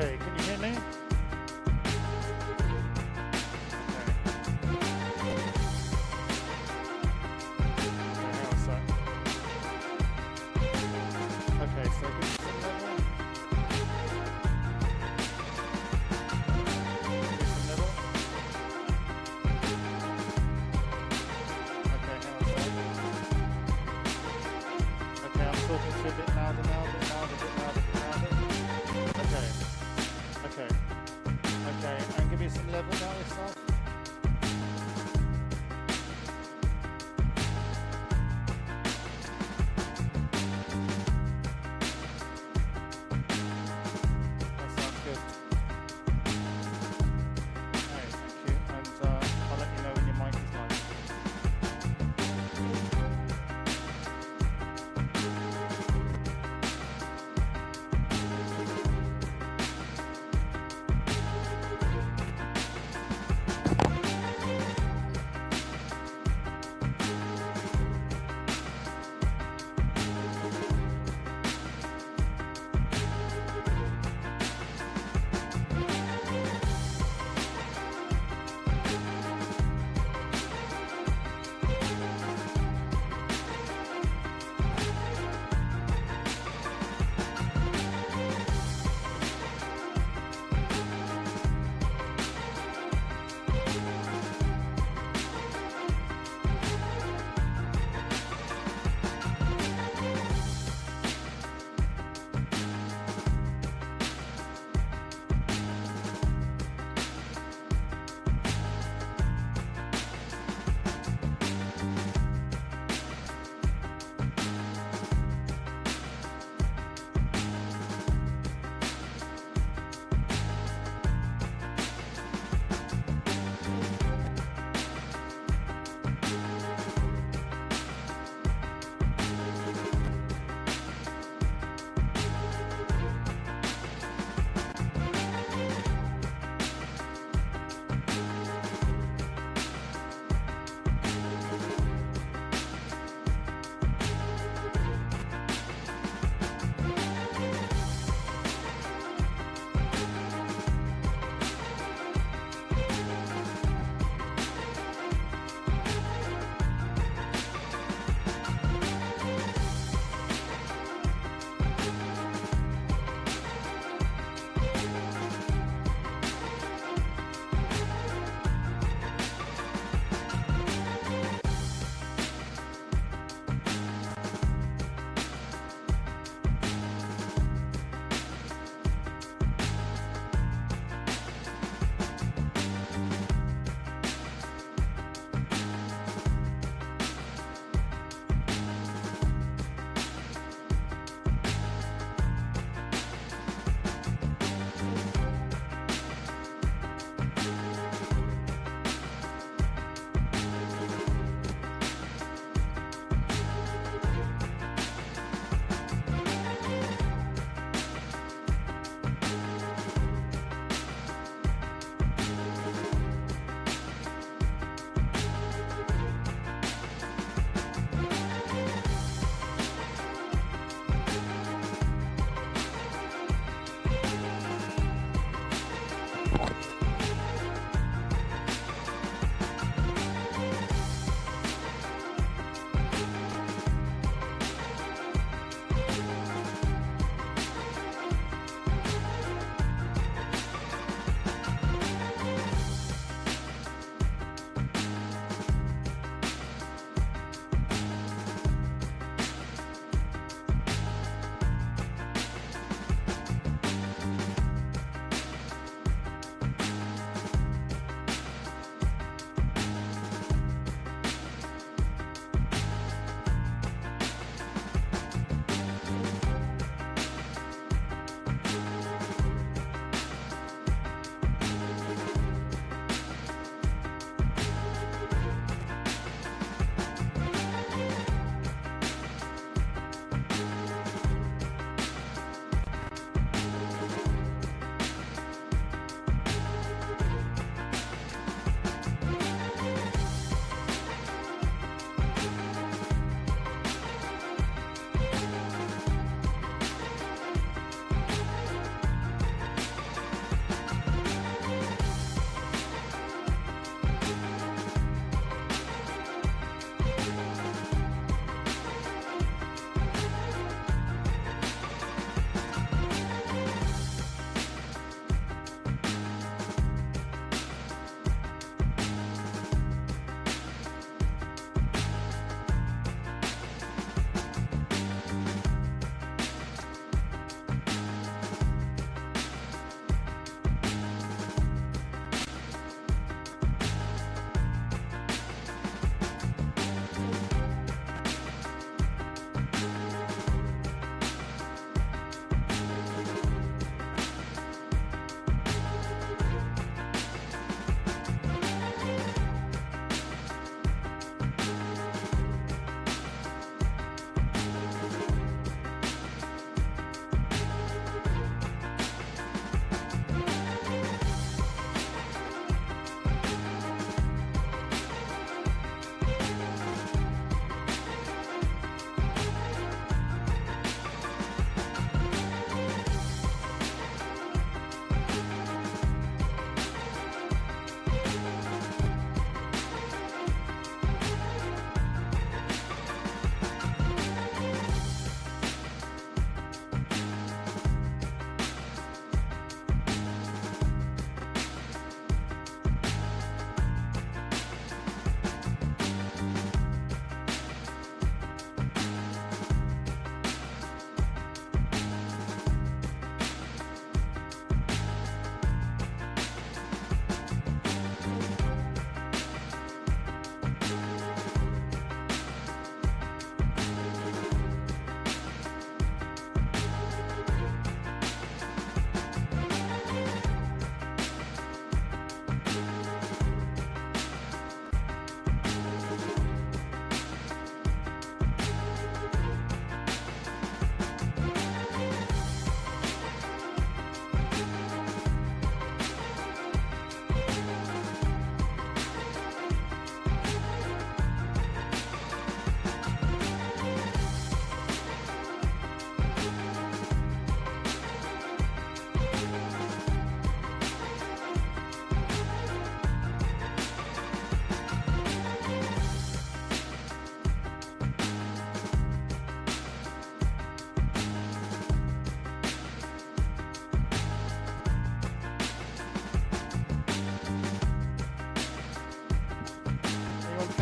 Okay, can you hear me? Okay, so give me some level. Okay, hang on a sec. Okay, I'm talking to a bit louder now, a bit louder, a bit louder, a bit louder. Okay, okay, okay, and give me some level now, this stuff.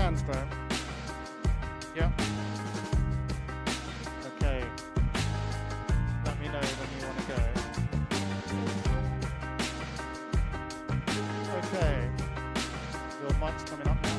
Sandstone. Yeah. Okay. Let me know when you want to go. Okay. Your mic's coming up now.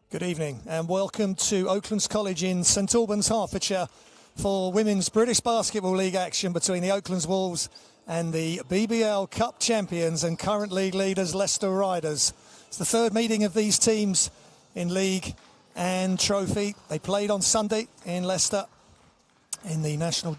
Good evening and welcome to Oaklands College in St Albans, Hertfordshire for Women's British Basketball League action between the Oaklands Wolves and the BBL Cup champions and current league leaders Leicester Riders. It's the third meeting of these teams in league and trophy. They played on Sunday in Leicester in the National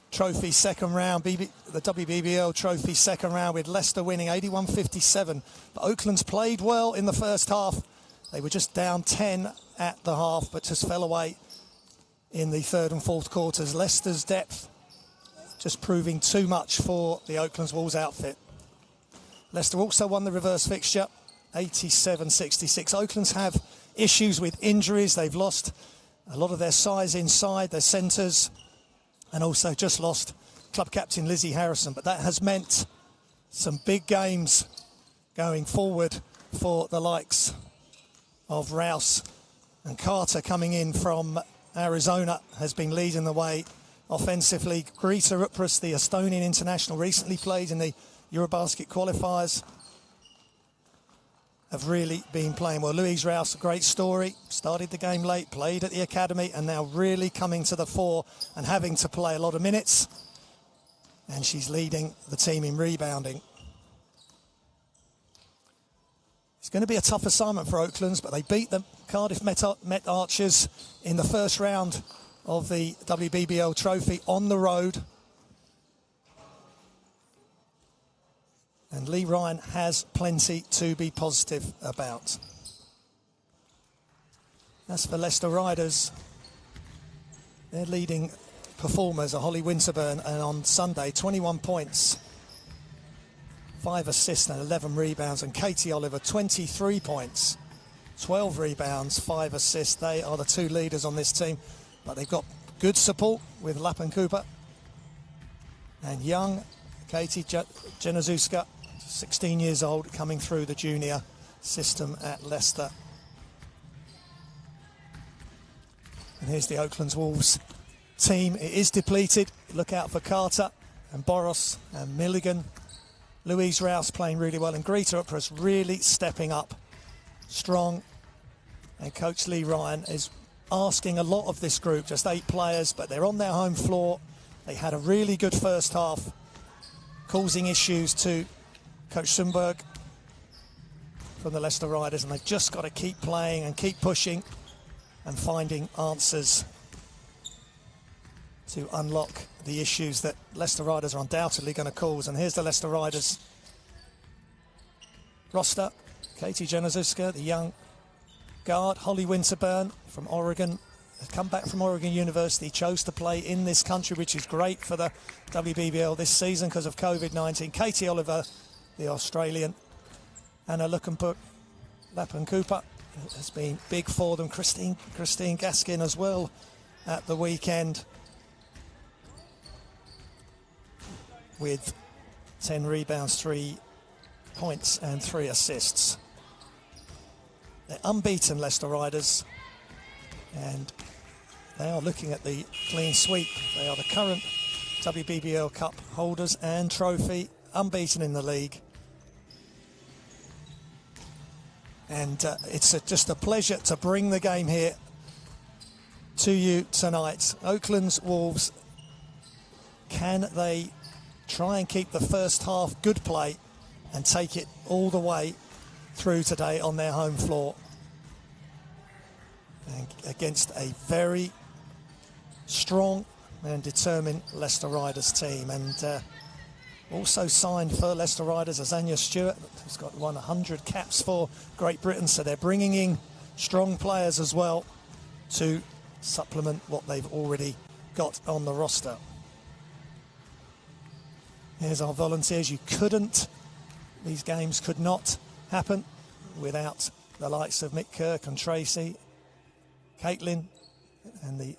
Trophy second round, the WBBL Trophy second round, with Leicester winning 81-57. But Oaklands played well in the first half. They were just down 10 at the half, but just fell away in the third and fourth quarters. Leicester's depth just proving too much for the Oaklands Wolves outfit. Leicester also won the reverse fixture, 87-66. Oaklands have issues with injuries. They've lost a lot of their size inside, their centres, and also just lost club captain Lizzie Harrison. But that has meant some big games going forward for the likes of Rouse, and Carter coming in from Arizona has been leading the way offensively. Greta Upras, the Estonian international, recently played in the Eurobasket qualifiers, have really been playing well. Louise Rouse, a great story, started the game late, played at the academy, and now really coming to the fore and having to play a lot of minutes, and she's leading the team in rebounding. It's going to be a tough assignment for Oaklands, but they beat the Cardiff Met Archers in the first round of the WBBL Trophy on the road. And Lee Ryan has plenty to be positive about. As for Leicester Riders, their leading performers are Holly Winterburn, and on Sunday, 21 points. 5 assists and 11 rebounds, and Katie Oliver, 23 points, 12 rebounds, 5 assists. They are the two leaders on this team, but they've got good support with Lapan Cooper and young Katie Genazuska, 16 years old, coming through the junior system at Leicester. And here's the Oaklands Wolves team. It is depleted. Look out for Carter and Boros and Milligan. Louise Rouse playing really well, and Greta Upras really stepping up strong. And Coach Lee Ryan is asking a lot of this group, just 8 players, but they're on their home floor. They had a really good first half, causing issues to Coach SUNDBERG from the Leicester Riders, and they've just got to keep playing and keep pushing and finding answers to unlock the issues that Leicester Riders are undoubtedly going to cause. And here's the Leicester Riders roster. Katie Genazuska, the young guard. Holly Winterburn from Oregon, has come back from Oregon University, chose to play in this country, which is great for the WBBL this season because of COVID-19. Katie Oliver, the Australian. Anna Lapan Cooper has been big for them. Christine Gaskin as well at the weekend, with 10 rebounds, 3 points and 3 assists. They're unbeaten, Leicester Riders, and they are looking at the clean sweep. They are the current WBBL Cup holders and trophy, unbeaten in the league. And it's just a pleasure to bring the game here to you tonight. Oaklands Wolves, can they try and keep the first half good play and take it all the way through today on their home floor and against a very strong and determined Leicester Riders team? And also signed for Leicester Riders Azania Stewart, who's got 100 caps for Great Britain, so they're bringing in strong players as well to supplement what they've already got on the roster. Here's our volunteers. These games could not happen without the likes of Mick Kirk and Tracy, Caitlin and the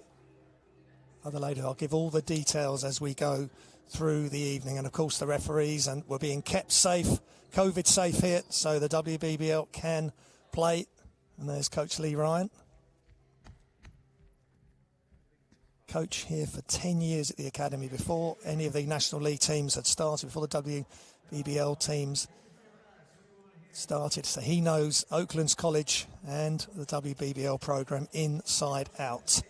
other lady. I'll give all the details as we go through the evening, and of course the referees, and we're being kept safe, COVID safe here, so the WBBL can play. And there's Coach Lee Ryan. Coach here for 10 years at the academy before any of the National League teams had started, before the WBBL teams started. So he knows Oaklands College and the WBBL program inside out.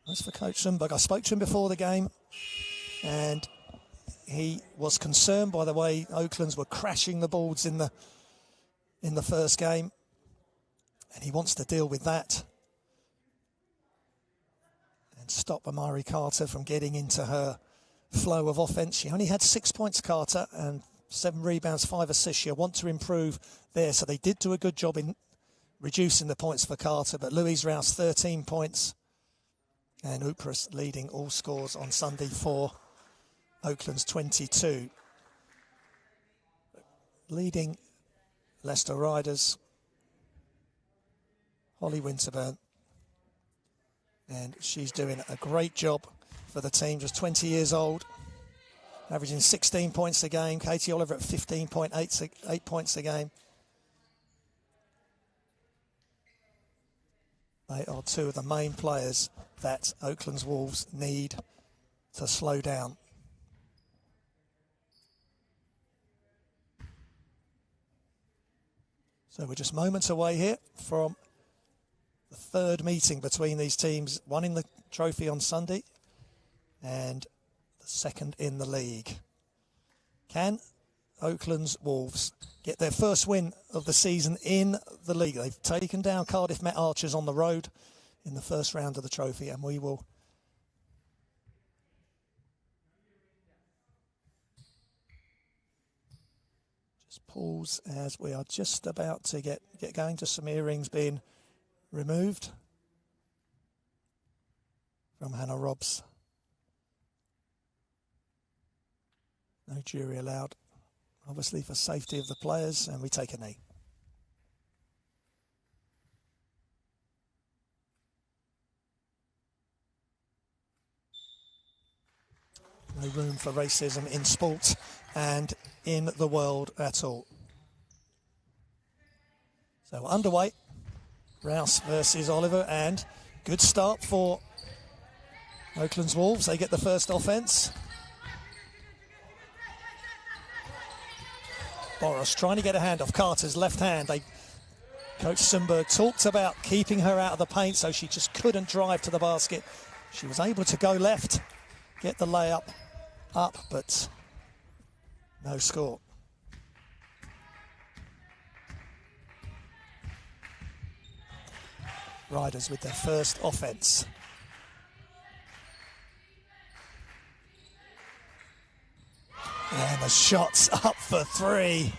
As for Coach SUNDBERG, I spoke to him before the game, and he was concerned by the way Oaklands were crashing the balls in the first game, and he wants to deal with that and stop Amari Carter from getting into her flow of offence. She only had 6 points, Carter, and 7 rebounds, 5 assists. She'll want to improve there, so they did do a good job in reducing the points for Carter, but Louise Rouse 13 points. And Upras leading all scores on Sunday for Oakland's 22. Leading Leicester Riders, Holly Winterburn. And she's doing a great job for the team, just 20 years old, averaging 16 points a game. Katie Oliver at 15.8 points a game. They are two of the main players that Oaklands Wolves need to slow down. So we're just moments away here from the third meeting between these teams, one in the trophy on Sunday and the second in the league. Can Oaklands Wolves get their first win of the season in the league? They've taken down Cardiff Met Archers on the road in the first round of the trophy, and we will just pause as we are just about to get going. Just some earrings being removed from Hannah Robbs. No jury allowed, obviously for safety of the players, and we take a knee. No room for racism in sport and in the world at all. So underway, Rouse versus Oliver, and good start for Oaklands Wolves. They get the first offence. Boros trying to get a hand off Carter's left hand. Coach SUNDBERG talked about keeping her out of the paint so she just couldn't drive to the basket. She was able to go left, get the layup up, but no score. Riders with their first offence. And the shot's up for three.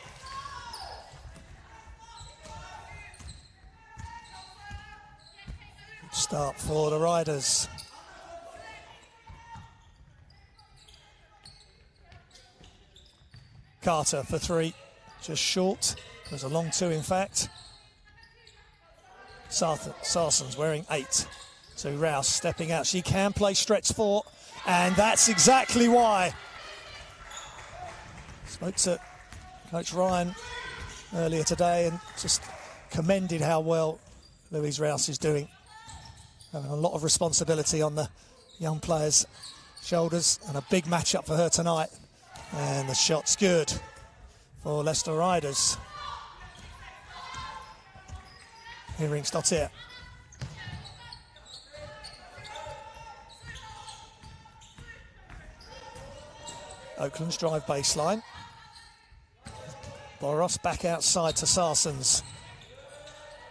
Good start for the Riders. Carter for three, just short. It was a long two, in fact. Sarson's wearing 8. So Rouse stepping out. She can play stretch 4, and that's exactly why. Spoke to Coach Ryan earlier today and just commended how well Louise Rouse is doing. Having a lot of responsibility on the young players' shoulders, and a big matchup for her tonight. And the shot's good for Leicester Riders. Earrings not here. Oakland's drive baseline. Boros back outside to Sarsons.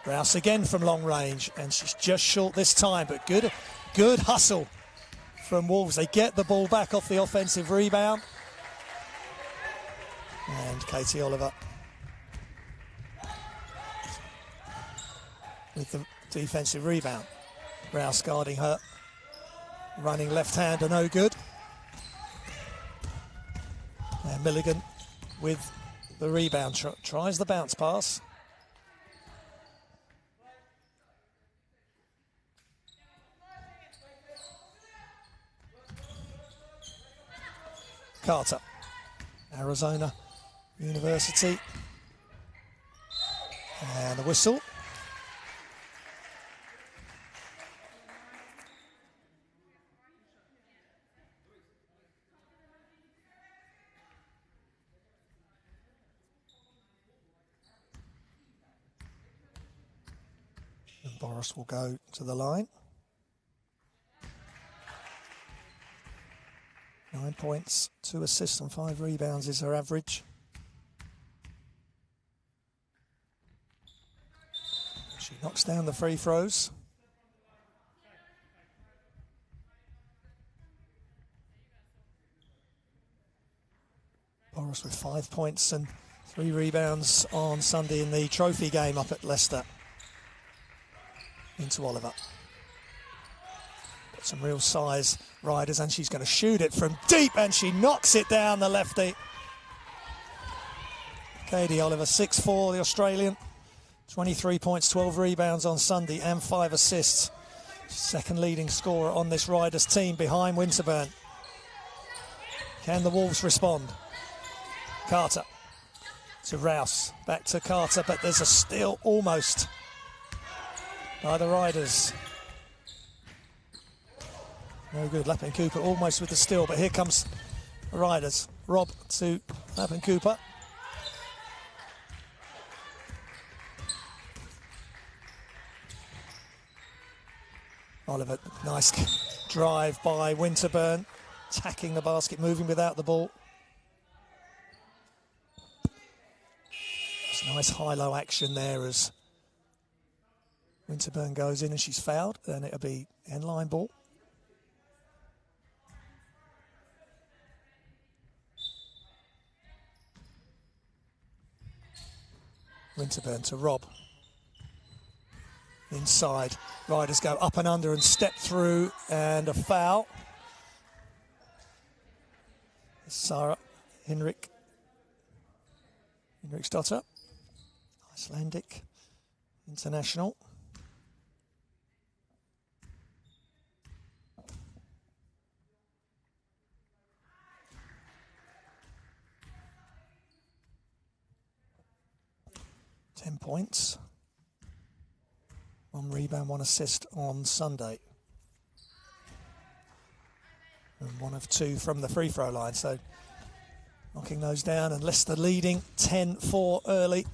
Rouse again from long range, and she's just short this time, but good hustle from Wolves. They get the ball back off the offensive rebound. And Katie Oliver with the defensive rebound. Rouse guarding her. Running left-hander, no good. And Milligan with the rebound. Tries the bounce pass. Carter, Arizona University. And the whistle. And Boris will go to the line. 9 points, 2 assists and 5 rebounds is her average. She knocks down the free throws. Boris with 5 points and 3 rebounds on Sunday in the trophy game up at Leicester. Into Oliver. Got some real size, Riders, and she's going to shoot it from deep, and she knocks it down, the lefty. Katie Oliver, 6'4", the Australian. 23 points, 12 rebounds on Sunday and 5 assists. Second leading scorer on this Riders team behind Winterburn. Can the Wolves respond? Carter to Rouse, back to Carter, but there's a steal almost by the Riders. No good, Lappin Cooper almost with the steal, but here comes the Riders. Rob to Lappin Cooper. Oliver, nice drive by Winterburn, attacking the basket, moving without the ball. It's nice high-low action there as Winterburn goes in and she's fouled, and it'll be end-line ball. Winterburn to Rob. Inside, Riders go up and under and step through, and a foul. Sarah Hinrichsdotter, Icelandic international. $10 points. 1 rebound, 1 assist on Sunday. And 1 of 2 from the free throw line. So knocking those down, and Leicester leading 10-4 early.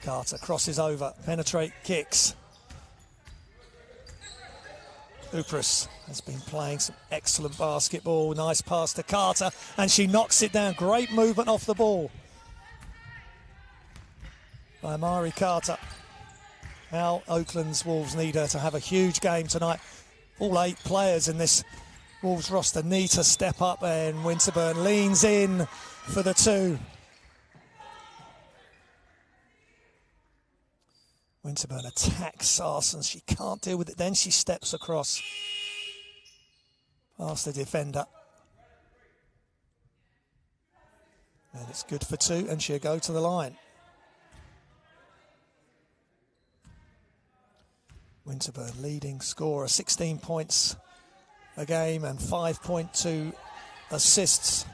Carter crosses over, penetrate, kicks. Upris has been playing some excellent basketball. Nice pass to Carter, and she knocks it down. Great movement off the ball by Mari Carter. How Oaklands Wolves need her to have a huge game tonight. All 8 players in this Wolves roster need to step up, and Winterburn leans in for the 2. Winterburn attacks Sarsons. She can't deal with it. Then she steps across past the defender. And it's good for 2, and she'll go to the line. Winterburn leading scorer, 16 points a game and 5.2 assists.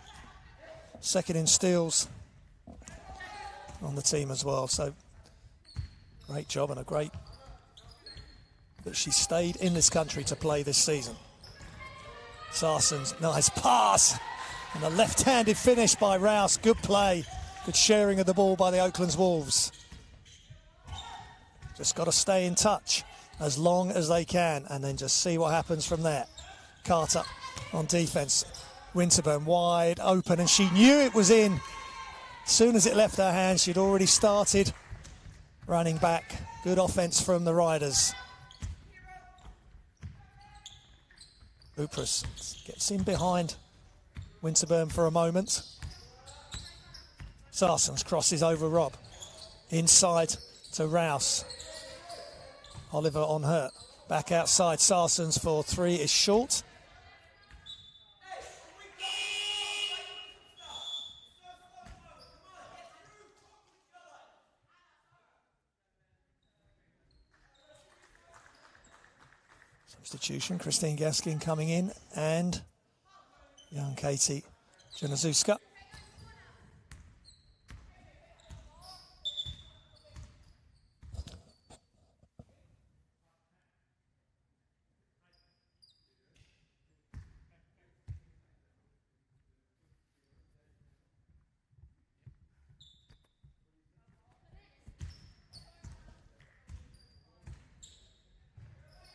Second in steals on the team as well. So great job, and a great that she stayed in this country to play this season. Sarsons, nice pass, and a left-handed finish by Rouse. Good play, good sharing of the ball by the Oaklands Wolves. Just got to stay in touch as long as they can, and then just see what happens from there. Carter on defense. Winterburn wide open, and she knew it was in. As soon as it left her hands, she'd already started running back. Good offense from the Riders. Upris gets in behind Winterburn for a moment. Sarsons crosses over Rob. Inside to Rouse. Oliver on her. Back outside, Sarsons for 3 is short. Substitution, Christine Gaskin coming in, and young Katie Janazuska.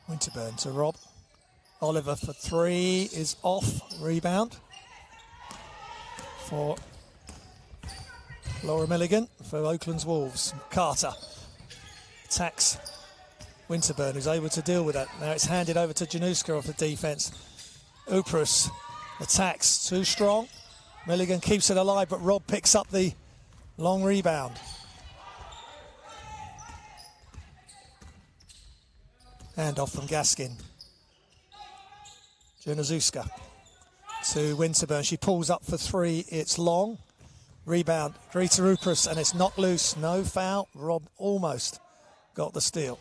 Winterburn to Rob. Oliver for three is off. Rebound for Laura Milligan for Oaklands Wolves. Carter attacks Winterburn, who's able to deal with that. Now it's handed over to Januska off the defence. Uprus attacks, too strong. Milligan keeps it alive, but Rob picks up the long rebound. Hand off from Gaskin. Janazuska to Winterburn. She pulls up for three. It's long. Rebound. Greta Uprus, and it's knocked loose. No foul. Rob almost got the steal.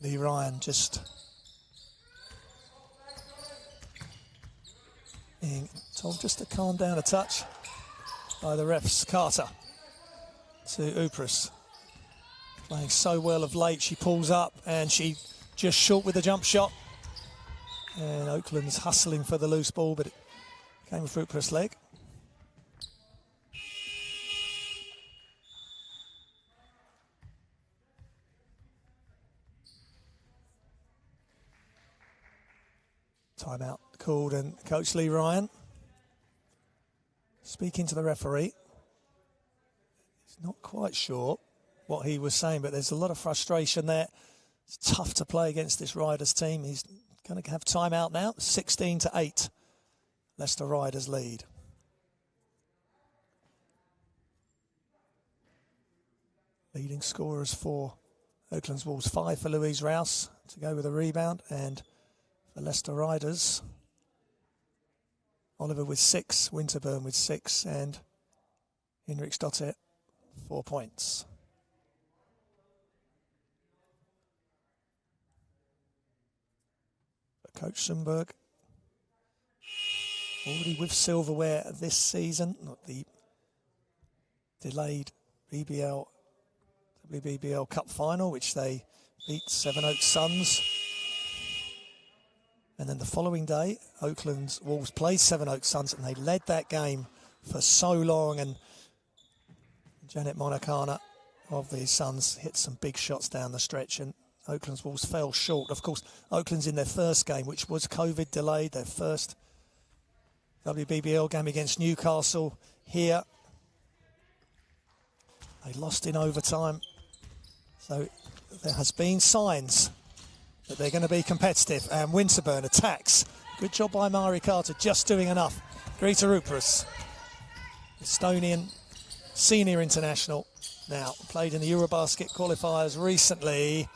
Lee Ryan just being told just to calm down a touch by the refs. Carter to Uprus. Playing so well of late, she pulls up and she just short with the jump shot. And Oakland's hustling for the loose ball, but it came with Uprus' leg. Timeout called, and Coach Lee Ryan speaking to the referee. He's not quite sure what he was saying, but there's a lot of frustration there. It's tough to play against this Riders team. He's going to have timeout now. 16-8. Leicester Riders lead. Leading scorers for Oaklands Wolves, 5 for Louise Rouse to go with a rebound, and the Leicester Riders, Oliver with 6, Winterburn with 6, and Hinrichsdottir 4 points. But Coach SUNDBERG, already with silverware this season, not the delayed WBBL Cup final, which they beat Sevenoaks Suns. And then the following day, Oaklands Wolves played Sevenoaks Suns, and they led that game for so long. And Janet Monacana of the Suns hit some big shots down the stretch, and Oaklands Wolves fell short. Of course, Oakland's in their first game, which was COVID delayed, their first WBBL game against Newcastle here. They lost in overtime. So there has been signs that they're going to be competitive, and Winterburn attacks. Good job by Mari Carter, just doing enough. Greta Uprus, Estonian senior international, now played in the Eurobasket qualifiers recently.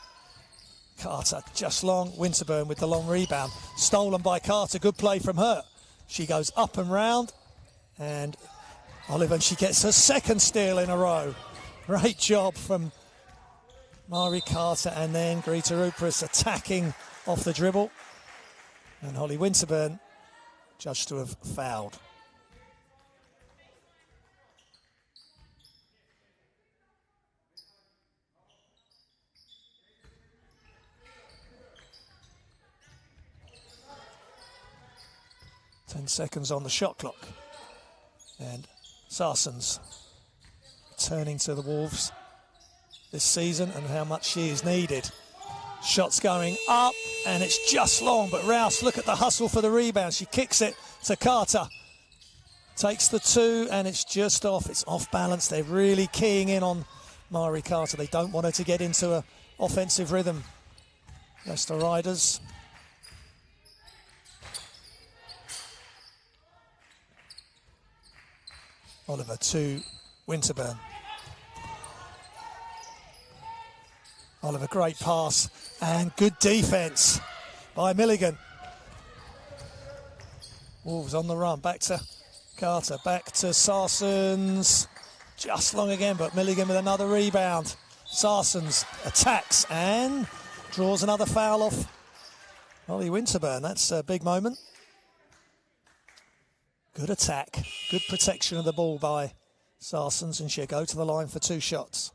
Carter just long, Winterburn with the long rebound. Stolen by Carter, good play from her. She goes up and round, and Oliver, she gets her second steal in a row. Great job from Mari Carter, and then Greta Uprus attacking off the dribble. And Holly Winterburn judged to have fouled. Ten seconds on the shot clock. And Sarsens returning to the Wolves this season, and how much she is needed. Shots going up, and it's just long, but Rouse, look at the hustle for the rebound. She kicks it to Carter. Takes the two, and it's just off. It's off balance. They're really keying in on Mari Carter. They don't want her to get into an offensive rhythm. Leicester Riders. Oliver to Winterburn. Oliver, great pass and good defence by Milligan. Wolves on the run, back to Carter, back to Sarsons. Just long again, but Milligan with another rebound. Sarsons attacks and draws another foul off Ollie Winterburn. That's a big moment. Good attack, good protection of the ball by Sarsons, and she'll go to the line for 2 shots.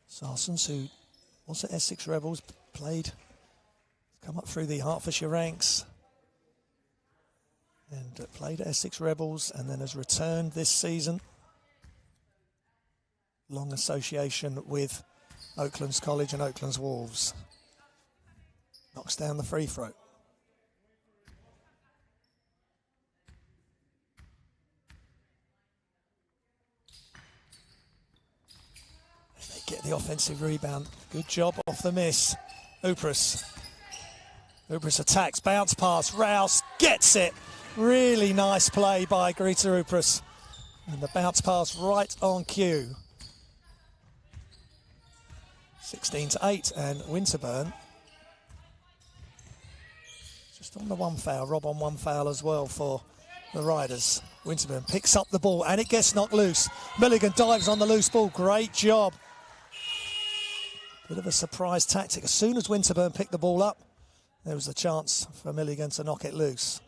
Sarsons, who was at Essex Rebels, come up through the Hertfordshire ranks and played at Essex Rebels and then has returned this season. Long association with Oaklands College and Oaklands Wolves. Knocks down the free throw. Get the offensive rebound. Good job off the miss. Upris attacks, bounce pass. Rouse gets it. Really nice play by Greta Upris. And the bounce pass right on cue. 16-8, and Winterburn just on the 1 foul. Rob on 1 foul as well for the Riders. Winterburn picks up the ball and it gets knocked loose. Milligan dives on the loose ball. Great job. Bit of a surprise tactic. As soon as Winterburn picked the ball up, there was a chance for Milligan to knock it loose.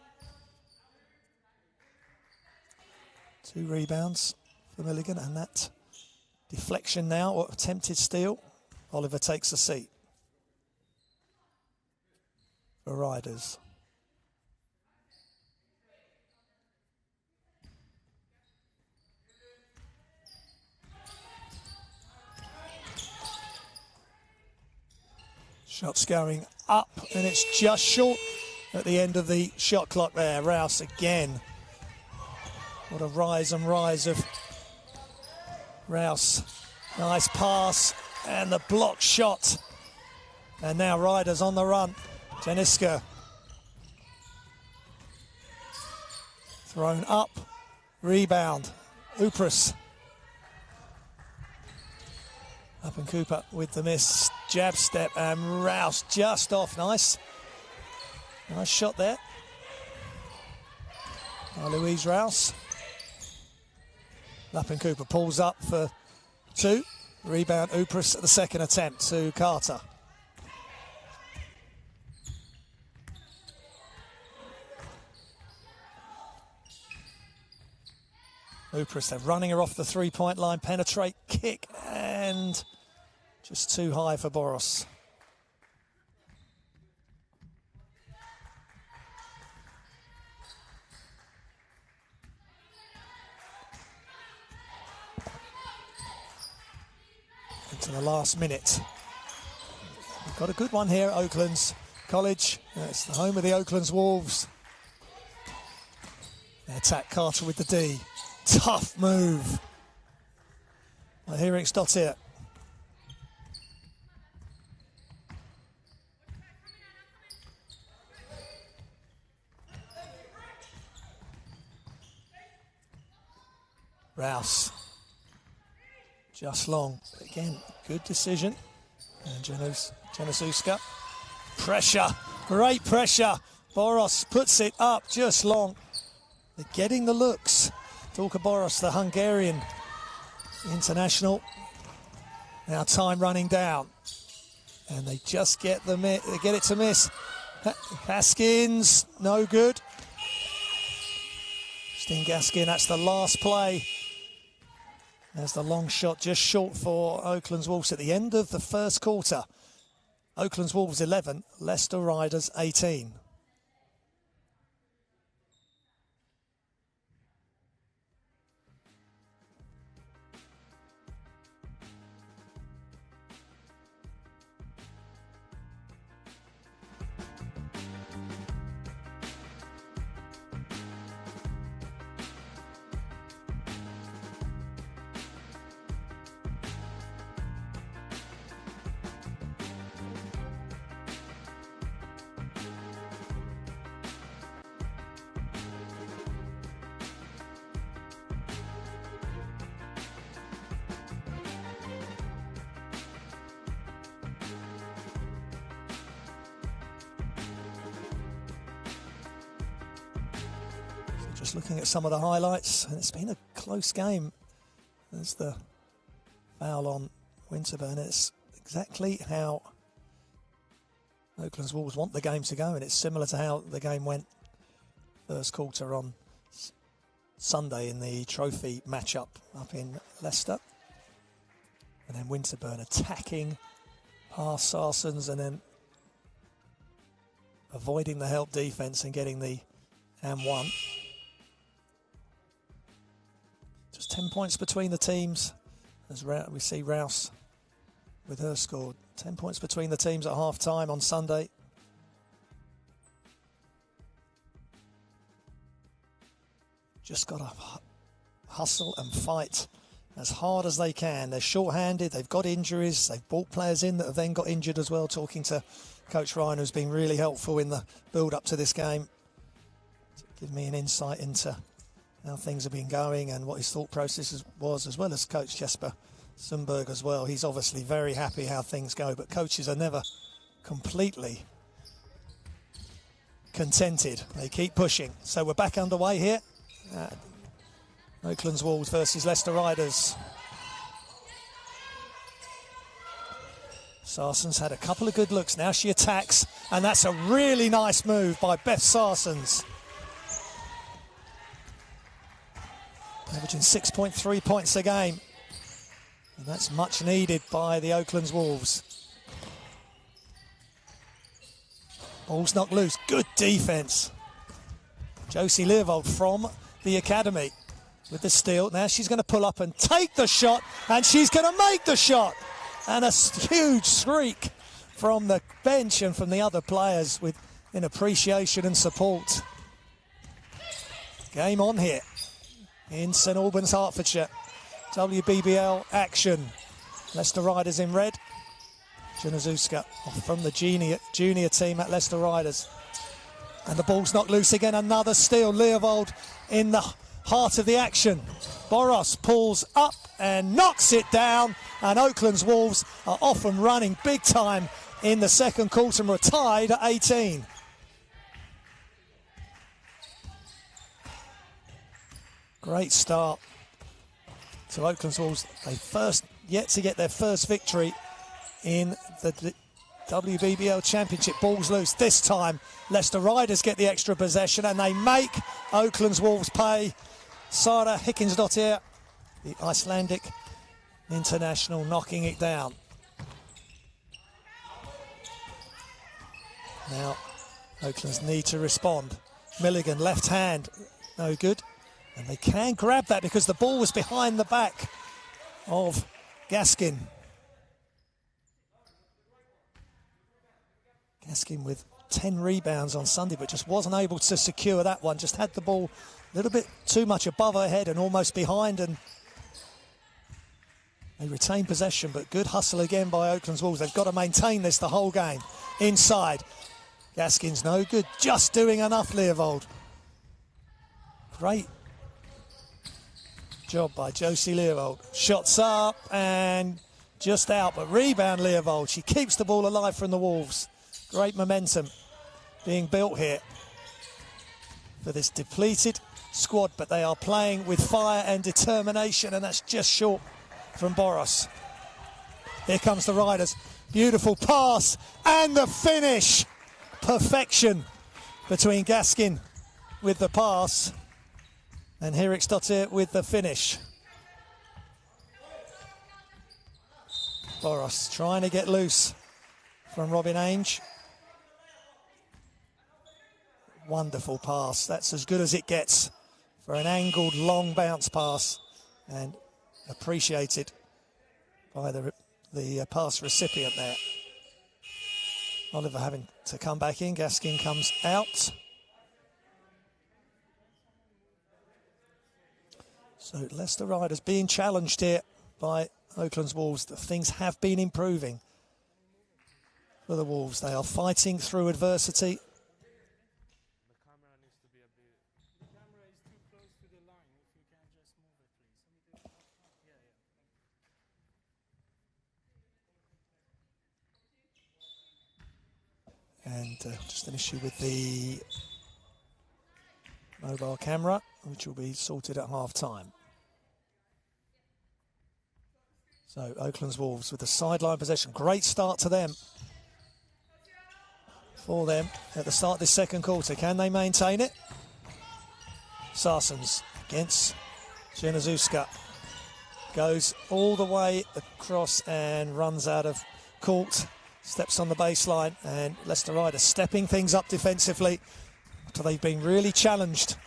2 rebounds for Milligan, and that deflection now, or attempted steal. Oliver takes a seat for Riders. Shots going up, and it's just short at the end of the shot clock there. Rouse again. What a rise and rise of Rouse. Nice pass, and the block shot. And now Riders on the run. Janiska. Thrown up. Rebound. Upris. Up and Cooper with the miss. Jab step, and Rouse just off. Nice shot there by Louise Rouse. Lappin Cooper pulls up for 2. Rebound Upris at the second attempt to Carter. Upris, they're running her off the 3-point line. Penetrate, kick, and just too high for Boros. Into the last minute. We've got a good one here at Oaklands College. It's the home of the Oaklands Wolves. They attack Carter with the D. Tough move by Heringsdottir. Rouse. Just long. Again, good decision. And Janasuska. Pressure. Great pressure. Boros puts it up just long. They're getting the looks. Dorka Boros, the Hungarian international. Now time running down. And they just get it to miss. Haskins, no good. Steen Gaskin, that's the last play. There's the long shot, just short for Oaklands Wolves at the end of the first quarter. Oaklands Wolves 11, Leicester Riders 18. Just looking at some of the highlights, and it's been a close game. There's the foul on Winterburn. It's exactly how Oaklands Wolves want the game to go, and it's similar to how the game went first quarter on Sunday in the trophy matchup up in Leicester. And then Winterburn attacking past Sarsens and then avoiding the help defence and getting the and one. Just 10 points between the teams as we see Rouse with her score. 10 points between the teams at half time on Sunday. Just got to hustle and fight as hard as they can. They're short-handed, they've got injuries, they've brought players in that have then got injured as well. Talking to Coach Ryan, who's been really helpful in the build-up to this game, to give me an insight into how things have been going and what his thought process was, as well as Coach JESPER SUNDBERG as well. He's obviously very happy how things go, but coaches are never completely contented. They keep pushing. So we're back underway here. Oaklands Wolves versus Leicester Riders. Sarsens had a couple of good looks. Now she attacks, and that's a really nice move by Beth Sarsens. Averaging 6.3 points a game. And that's much needed by the Oaklands Wolves. Ball's knocked loose. Good defence. Josie Learvold from the academy with the steal. Now she's going to pull up and take the shot, and she's going to make the shot. And a huge shriek from the bench and from the other players in appreciation and support. Game on here in St Albans, Hertfordshire. WBBL action. Leicester Riders in red. Junazuska from the junior team at Leicester Riders. And the ball's knocked loose again. Another steal. Learvold in the heart of the action. Boros pulls up and knocks it down. And Oaklands Wolves are off and running big time in the second quarter and we're tied at 18. Great start to Oaklands Wolves. They yet to get their first victory in the WBBL Championship. Ball's loose this time. Leicester Riders get the extra possession and they make Oaklands Wolves pay. Sara Hickinsdottir, the Icelandic international, knocking it down. Now Oaklands need to respond. Milligan, left hand, no good. And they can grab that because the ball was behind the back of Gaskin. Gaskin with 10 rebounds on Sunday, but just wasn't able to secure that one. Just had the ball a little bit too much above her head and almost behind, and they retain possession, but good hustle again by Oaklands Wolves. They've got to maintain this the whole game. Inside, Gaskin's no good, just doing enough, Learvold. Great job by Josie Learvold. Shots up and just out, but rebound Learvold. She keeps the ball alive from the Wolves. Great momentum being built here for this depleted squad, but they are playing with fire and determination, and that's just short from Boros. Here comes the Riders. Beautiful pass and the finish. Perfection between Gaskin with the pass and Hickinsdottir with the finish. Boros trying to get loose from Robin Ainge. Wonderful pass. That's as good as it gets for an angled long bounce pass, and appreciated by the pass recipient there. Oliver having to come back in. Gaskin comes out. So Leicester Riders being challenged here by Oaklands Wolves. Things have been improving for the Wolves. They are fighting through adversity. And just an issue with the mobile camera, which will be sorted at half-time. So Oaklands Wolves with the sideline possession. Great start to them. For them at the start of this second quarter. Can they maintain it? Sarsens against Jenazuska. Goes all the way across and runs out of court. Steps on the baseline, and Leicester Riders stepping things up defensively after they've been really challenged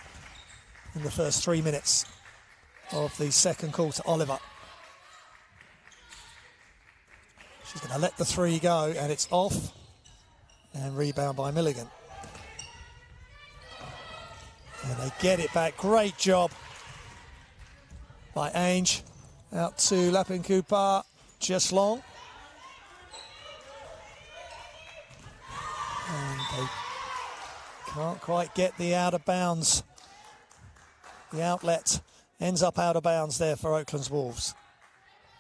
in the first 3 minutes of the second quarter. Oliver. She's going to let the three go, and it's off. And rebound by Milligan. And they get it back. Great job by Ainge. Out to Lapin-Cooper. Just long. And they can't quite get the out of bounds. The outlet ends up out of bounds there for Oaklands Wolves.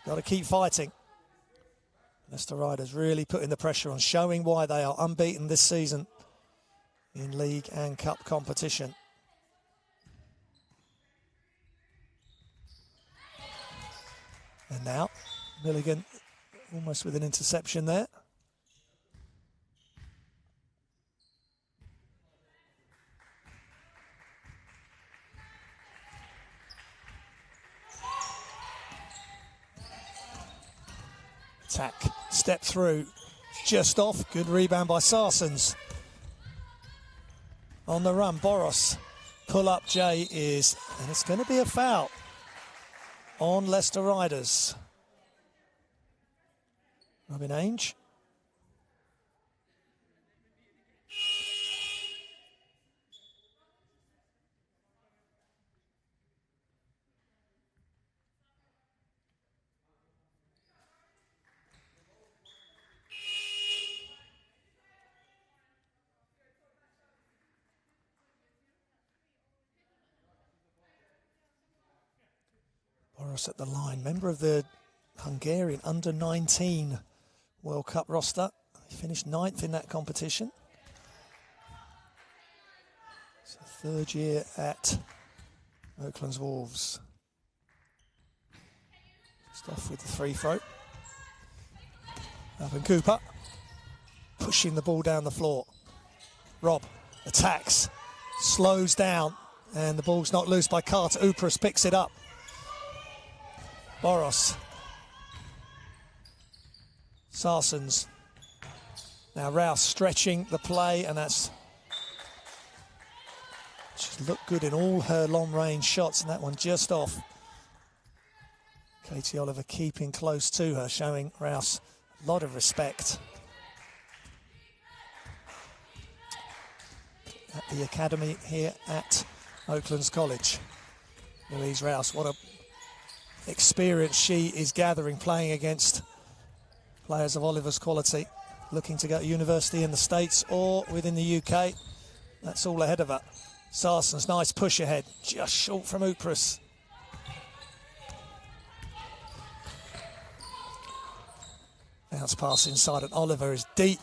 Got to keep fighting. Leicester Riders really putting the pressure on, showing why they are unbeaten this season in league and cup competition. And now Milligan almost with an interception there. Attack, step through, just off. Good rebound by Sarsens. On the run, Boros. Pull up J is, and it's going to be a foul on Leicester Riders. Robin Ainge. Boros at the line, member of the Hungarian under-19 World Cup roster. He finished 9th in that competition. So third year at Oaklands Wolves. Just off with the free throw. Lapin-Cooper pushing the ball down the floor. Rob attacks, slows down, and the ball's not loose by Carter. Upras picks it up. Boros. Sarsens. Now Rouse stretching the play, and that's... She's looked good in all her long-range shots, and that one just off. Katie Oliver keeping close to her, showing Rouse a lot of respect. At the academy here at Oaklands College. Louise Rouse, what a experience she is gathering playing against players of Oliver's quality, looking to go to university in the States or within the UK. That's all ahead of her. Sarsens, nice push ahead, just short from Upras. Bounce pass inside, and Oliver is deep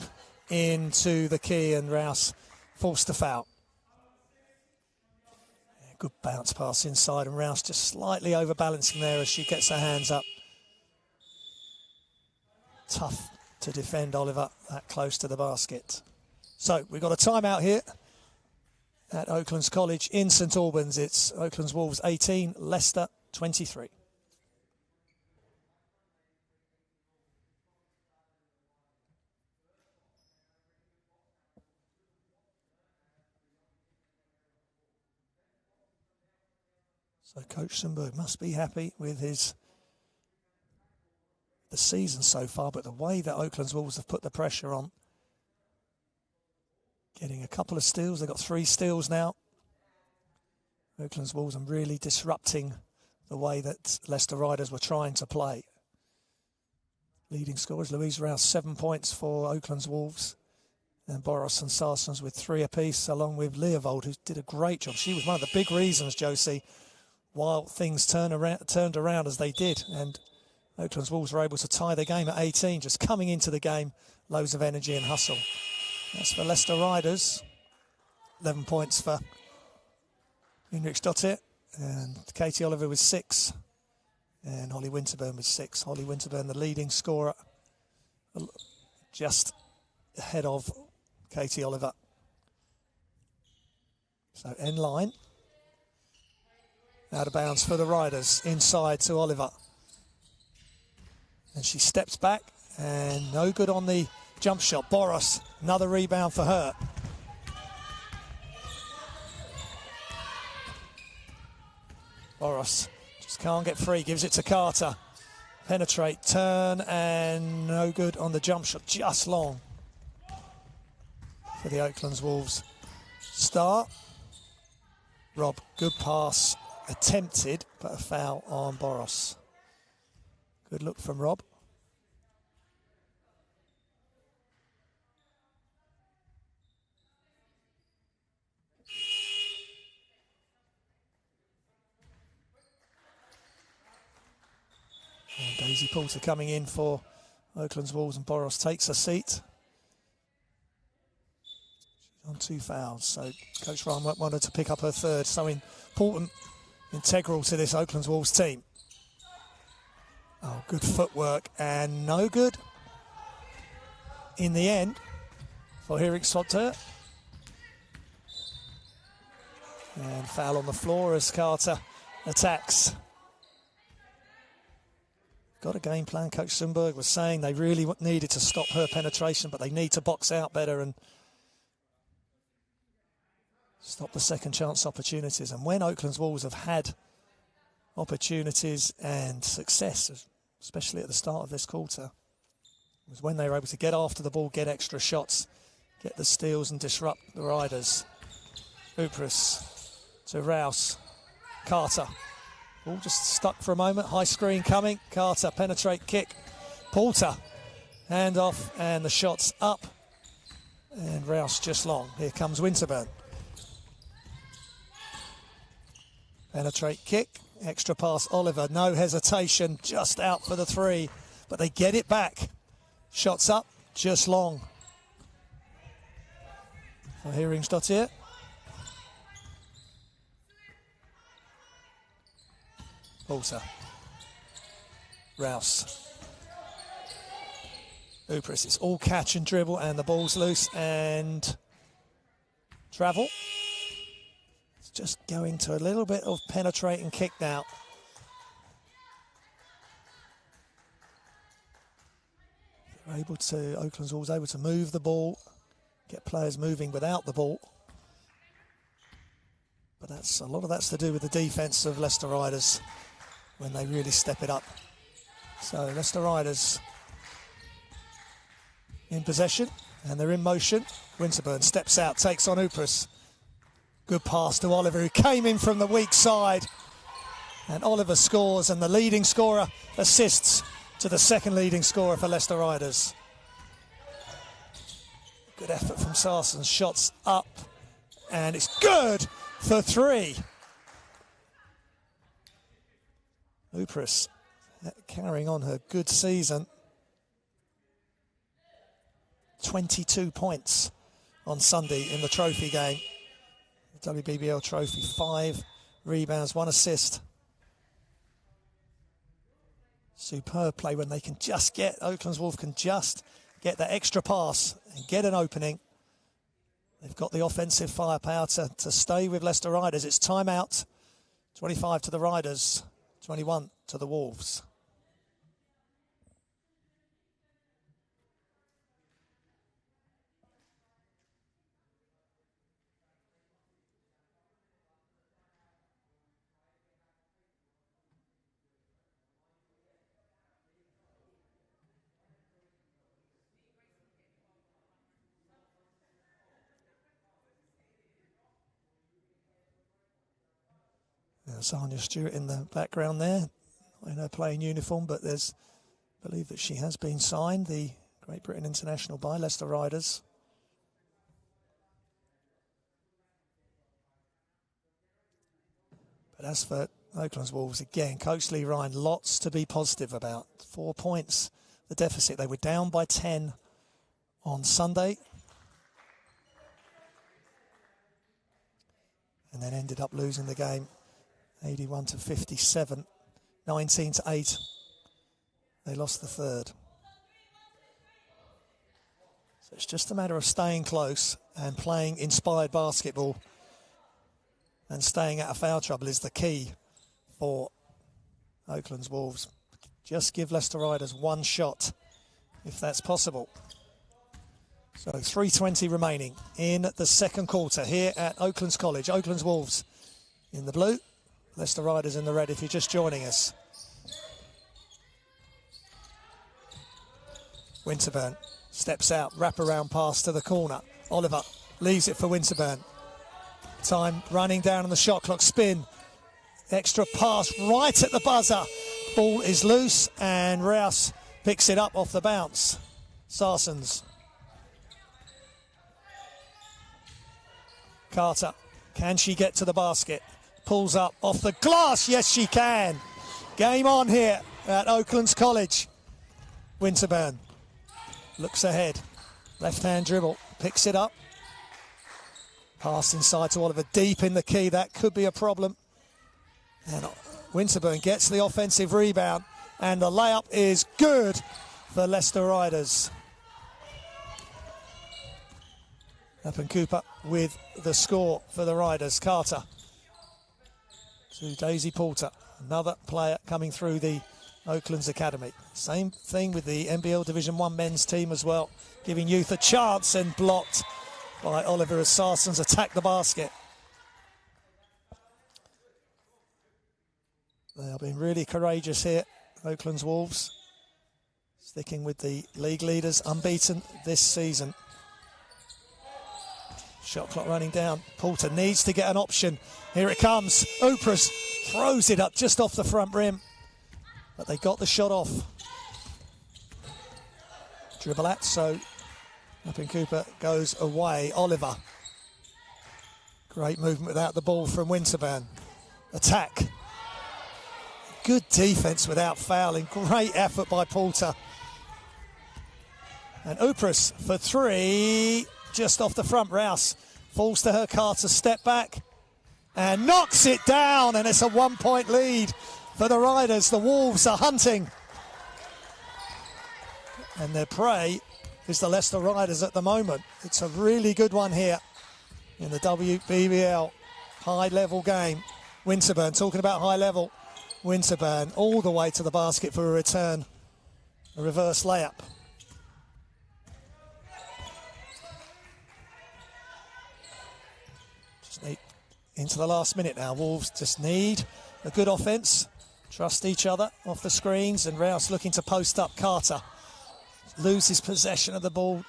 into the key, and Rouse forced to foul. Good bounce pass inside, and Rouse just slightly overbalancing there as she gets her hands up. Tough to defend Oliver that close to the basket. So we've got a timeout here at Oaklands College in St Albans. It's Oaklands Wolves 18, Leicester 23. So Coach Sundberg must be happy with the season so far, but the way that Oaklands Wolves have put the pressure on, getting a couple of steals. They've got 3 steals now. Oaklands Wolves are really disrupting the way that Leicester Riders were trying to play. Leading scorers, Louise Rouse, 7 points for Oaklands Wolves. And Boros and Sarsens with 3 apiece, along with Leovold, who did a great job. She was one of the big reasons, Josie, while things turned around as they did. And Oaklands Wolves were able to tie the game at 18, just coming into the game, loads of energy and hustle. That's for Leicester Riders. 11 points for Henriksdottir, and Katie Oliver with 6, and Holly Winterburn with 6. Holly Winterburn, the leading scorer, just ahead of Katie Oliver. So end line. Out of bounds for the Riders, inside to Oliver. And she steps back, and no good on the jump shot. Boros, another rebound for her. Boros just can't get free, gives it to Carter. Penetrate, turn, and no good on the jump shot, just long for the Oaklands Wolves. Start. Rob, good pass, attempted, but a foul on Boros. Good look from Rob. And Daisy Poulter coming in for Oaklands Wolves, and Boros takes a seat. She's on 2 fouls, so Coach Ryan wanted to pick up her 3rd. So important, integral to this Oaklands Wolves team. Oh, good footwork, and no good in the end for Henriksdottir. And foul on the floor as Carter attacks. Got a game plan. Coach SUNDBERG was saying they really needed to stop her penetration, but they need to box out better and stop the second chance opportunities. And when Oaklands Wolves have had opportunities and success, especially at the start of this quarter, was when they were able to get after the ball, get extra shots, get the steals and disrupt the Riders. Upris to Rouse. Carter. Ball just stuck for a moment. High screen coming. Carter, penetrate, kick. Poulter, hand off, and the shot's up. And Rouse just long. Here comes Winterburn. Penetrate, kick. Extra pass, Oliver. No hesitation, just out for the 3. But they get it back. Shots up, just long. For Henriksdottir. Poulter. Rouse. Upris, it's all catch and dribble, and the ball's loose, and travel. It's just going to a little bit of penetrating kick now. Oakland's Wolves able to move the ball, get players moving without the ball. But a lot of that's to do with the defence of Leicester Riders when they really step it up. So Leicester Riders in possession, and they're in motion. Winterburn steps out, takes on Upris. Good pass to Oliver, who came in from the weak side. And Oliver scores, and the leading scorer assists to the second leading scorer for Leicester Riders. Good effort from Sarsen, shots up, and it's good for 3. Upris carrying on her good season. 22 points on Sunday in the trophy game. The WBBL trophy, 5 rebounds, 1 assist. Superb play when they can just get, Oaklands Wolves can just get that extra pass and get an opening. They've got the offensive firepower to stay with Leicester Riders. It's timeout. 25 to the Riders, 21 to the Wolves. Sanya Stewart in the background there in her playing uniform, but I believe that she has been signed, the Great Britain International, by Leicester Riders. But as for Oaklands Wolves, again, Coach Lee Ryan, lots to be positive about. 4 points, the deficit. They were down by 10 on Sunday. and then ended up losing the game 81-57, 19-8. They lost the third. So it's just a matter of staying close and playing inspired basketball, and staying out of foul trouble is the key for Oaklands Wolves. Just give Leicester Riders one shot, if that's possible. So 3:20 remaining in the second quarter here at Oaklands College. Oaklands Wolves in the blue, Leicester Riders in the red if you're just joining us. Winterburn steps out, wraparound pass to the corner. Oliver leaves it for Winterburn. Time running down on the shot clock, spin. Extra pass right at the buzzer. Ball is loose and Rouse picks it up off the bounce. Sarsens. Carter, can she get to the basket? Pulls up off the glass, yes she can. Game on here at Oaklands College. Winterburn looks ahead, left hand dribble, picks it up. Pass inside to Oliver, deep in the key, that could be a problem. And Winterburn gets the offensive rebound, and the layup is good for Leicester Riders. Up and Cooper with the score for the Riders. Carter to Daisy Porter, another player coming through the Oaklands Academy. Same thing with the NBL Division 1 men's team as well, giving youth a chance, and blocked by Oliver as Sarsens attack the basket. They are being really courageous here, Oaklands Wolves, sticking with the league leaders, unbeaten this season. Shot clock running down. Porter needs to get an option. Here it comes. Upras throws it up just off the front rim, but they got the shot off. Dribble at, so up and Cooper goes away. Oliver. Great movement without the ball from Winterburn. Attack. Good defense without fouling. Great effort by Porter. And Upras for three. Just off the front. Rouse falls to her. Carter step back and knocks it down, and it's a 1 point lead for the Riders. The Wolves are hunting, and their prey is the Leicester Riders at the moment. It's a really good one here in the WBBL high level game. Winterburn, talking about high level, Winterburn all the way to the basket for a return, a reverse layup. Into the last minute now. Wolves just need a good offense. Trust each other off the screens, and Rouse looking to post up. Carter loses possession of the ball.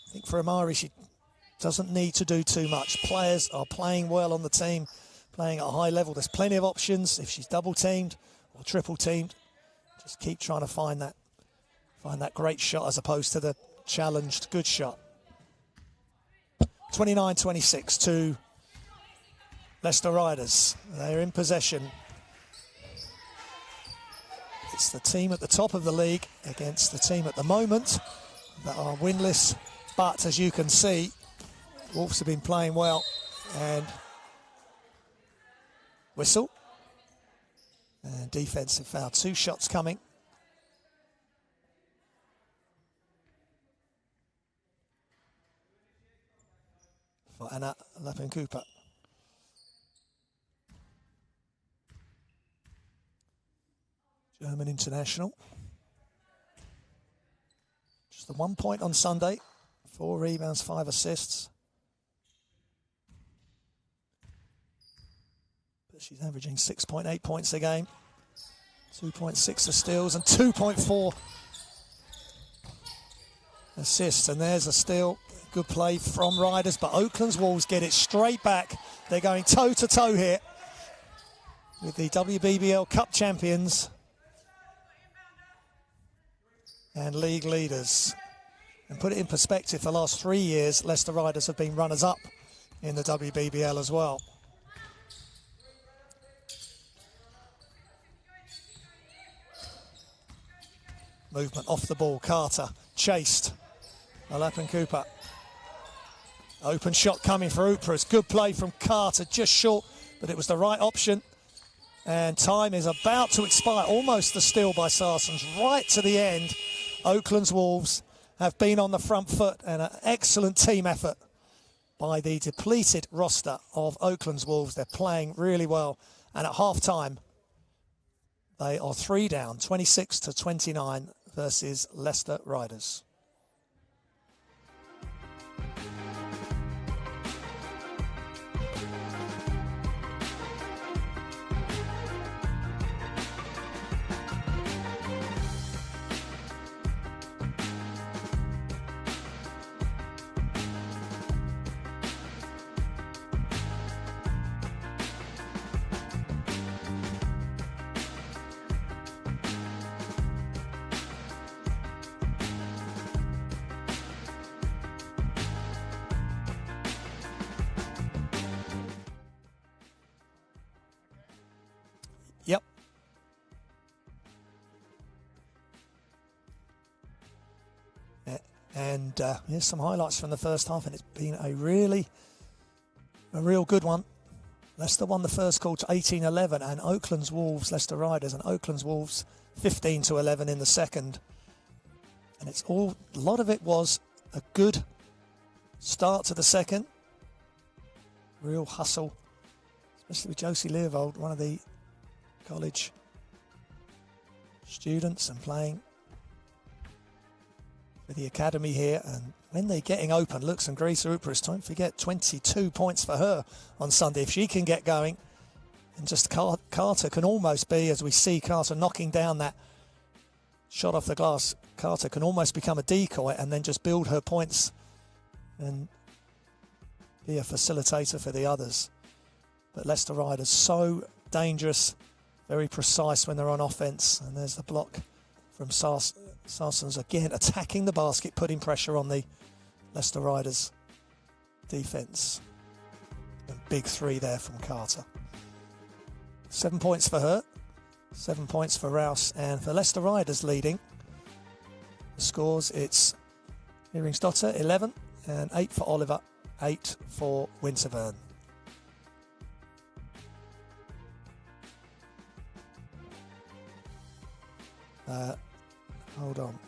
I think for Amari, she doesn't need to do too much. Players are playing well on the team, playing at a high level. There's plenty of options if she's double teamed or triple teamed. Just keep trying to find that great shot as opposed to the challenged good shot. 29-26 to Leicester Riders. They're in possession. It's the team at the top of the league against the team at the moment that are winless. But as you can see, Wolves have been playing well. And whistle. And defensive foul. 2 shots coming. For Anna Lappen-Cooper. German international. Just the 1 point on Sunday. 4 rebounds, 5 assists. But she's averaging 6.8 points a game. 2.6 of steals and 2.4 assists. And there's a steal. Good play from Riders, but Oaklands Wolves get it straight back. They're going toe-to-toe here with the WBBL Cup champions and league leaders. And put it in perspective, the last 3 years, Leicester Riders have been runners-up in the WBBL as well. Movement off the ball, Carter chased. Lappen-Cooper. Open shot coming for Upras. Good play from Carter, just short, but it was the right option. And time is about to expire. Almost the steal by Sarsens right to the end. Oaklands Wolves have been on the front foot, and an excellent team effort by the depleted roster of Oaklands Wolves. They're playing really well. And at half-time, they are 3 down, 26-29 versus Leicester Riders. Yep. And here's some highlights from the first half, and it's been a real good one. Leicester won the first quarter 18-11, and Oaklands Wolves, Leicester Riders, and Oaklands Wolves 15-11 in the second. And it's a lot of it was a good start to the second. Real hustle, especially with Josie Learvold, one of the college students, and playing for the academy here. And when they're getting open, looks and Grease Upras, don't forget 22 points for her on Sunday. If she can get going, and just Carter can almost be, as we see Carter knocking down that shot off the glass, Carter can almost become a decoy and then just build her points and be a facilitator for the others. But Leicester Riders so dangerous, very precise when they're on offence. And there's the block from Sarsens again, attacking the basket, putting pressure on the Leicester Riders defence. And big 3 there from Carter. 7 points for her, 7 points for Rouse, and for Leicester Riders leading the scores, it's Earingsdottir 11 and 8 for Oliver, 8 for Winterburn. Hold on.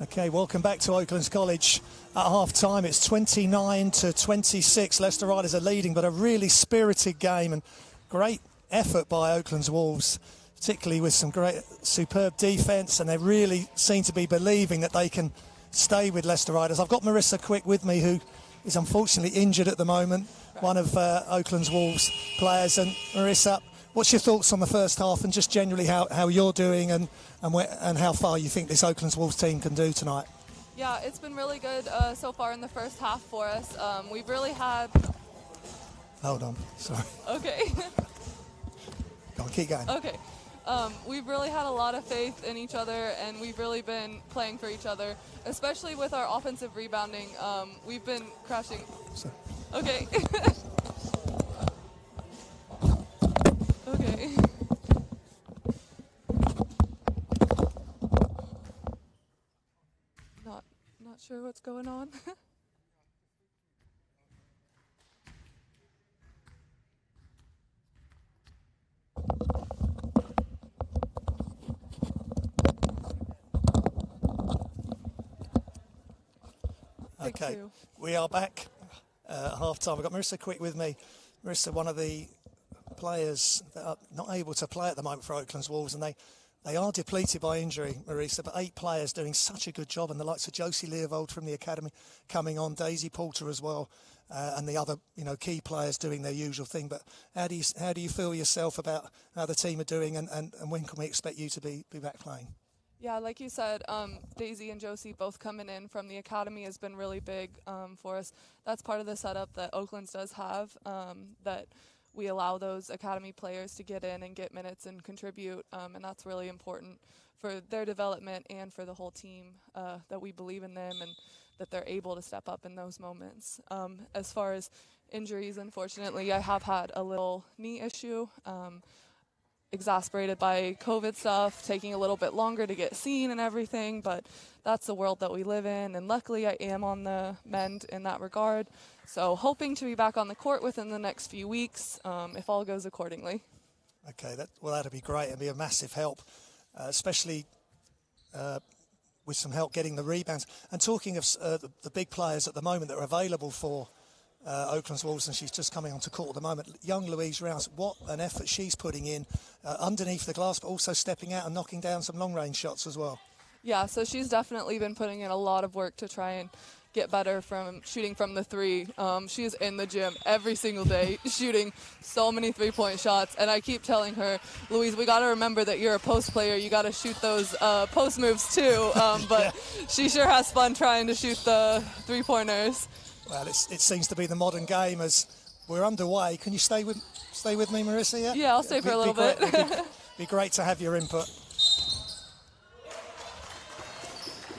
Okay, welcome back to Oaklands College. At half-time, it's 29-26. Leicester Riders are leading, but a really spirited game and great effort by Oaklands Wolves, particularly with some great, superb defence, and they really seem to be believing that they can stay with Leicester Riders. I've got Marissa Quick with me, who is unfortunately injured at the moment, one of Oaklands Wolves players. And Marissa, what's your thoughts on the first half and just generally how you're doing and how far you think this Oaklands Wolves team can do tonight? Yeah, it's been really good so far in the first half for us. We've really had... Hold on, sorry. Okay. Go on, keep going. Okay. We've really had a lot of faith in each other, and we've really been playing for each other, especially with our offensive rebounding. We've been crashing. Sorry. Okay. Okay. Not sure what's going on. Okay, we are back at half-time. I've got Marissa Quick with me. Marissa, one of the players that are not able to play at the moment for Oaklands Wolves, and they are depleted by injury, Marissa, but 8 players doing such a good job, and the likes of Josie Leovold from the academy coming on, Daisy Poulter as well, and the other key players doing their usual thing. But how do you feel yourself about how the team are doing, and when can we expect you to be back playing? Yeah, like you said, Daisy and Josie both coming in from the academy has been really big for us. That's part of the setup that Oaklands does have, that we allow those academy players to get in and get minutes and contribute, and that's really important for their development and for the whole team, that we believe in them and that they're able to step up in those moments. As far as injuries, unfortunately, I have had a little knee issue, exasperated by COVID stuff, taking a little bit longer to get seen and everything, but that's the world that we live in, and luckily I am on the mend in that regard. So hoping to be back on the court within the next few weeks, if all goes accordingly. Okay, that'd be great. It'd be a massive help, especially with some help getting the rebounds. And talking of the big players at the moment that are available for Oaklands Wolves, and she's just coming onto court at the moment, young Louise Rouse, what an effort she's putting in underneath the glass, but also stepping out and knocking down some long-range shots as well. Yeah, so she's definitely been putting in a lot of work to try and get better from shooting from the three. She is in the gym every single day shooting so many three-point shots, and I keep telling her, Louise, we got to remember that you're a post player. You got to shoot those post moves too, but she sure has fun trying to shoot the three-pointers. Well, it seems to be the modern game as we're underway. Can you stay with me, Marissa? Yeah, I'll stay for a little bit. It'd be great to have your input.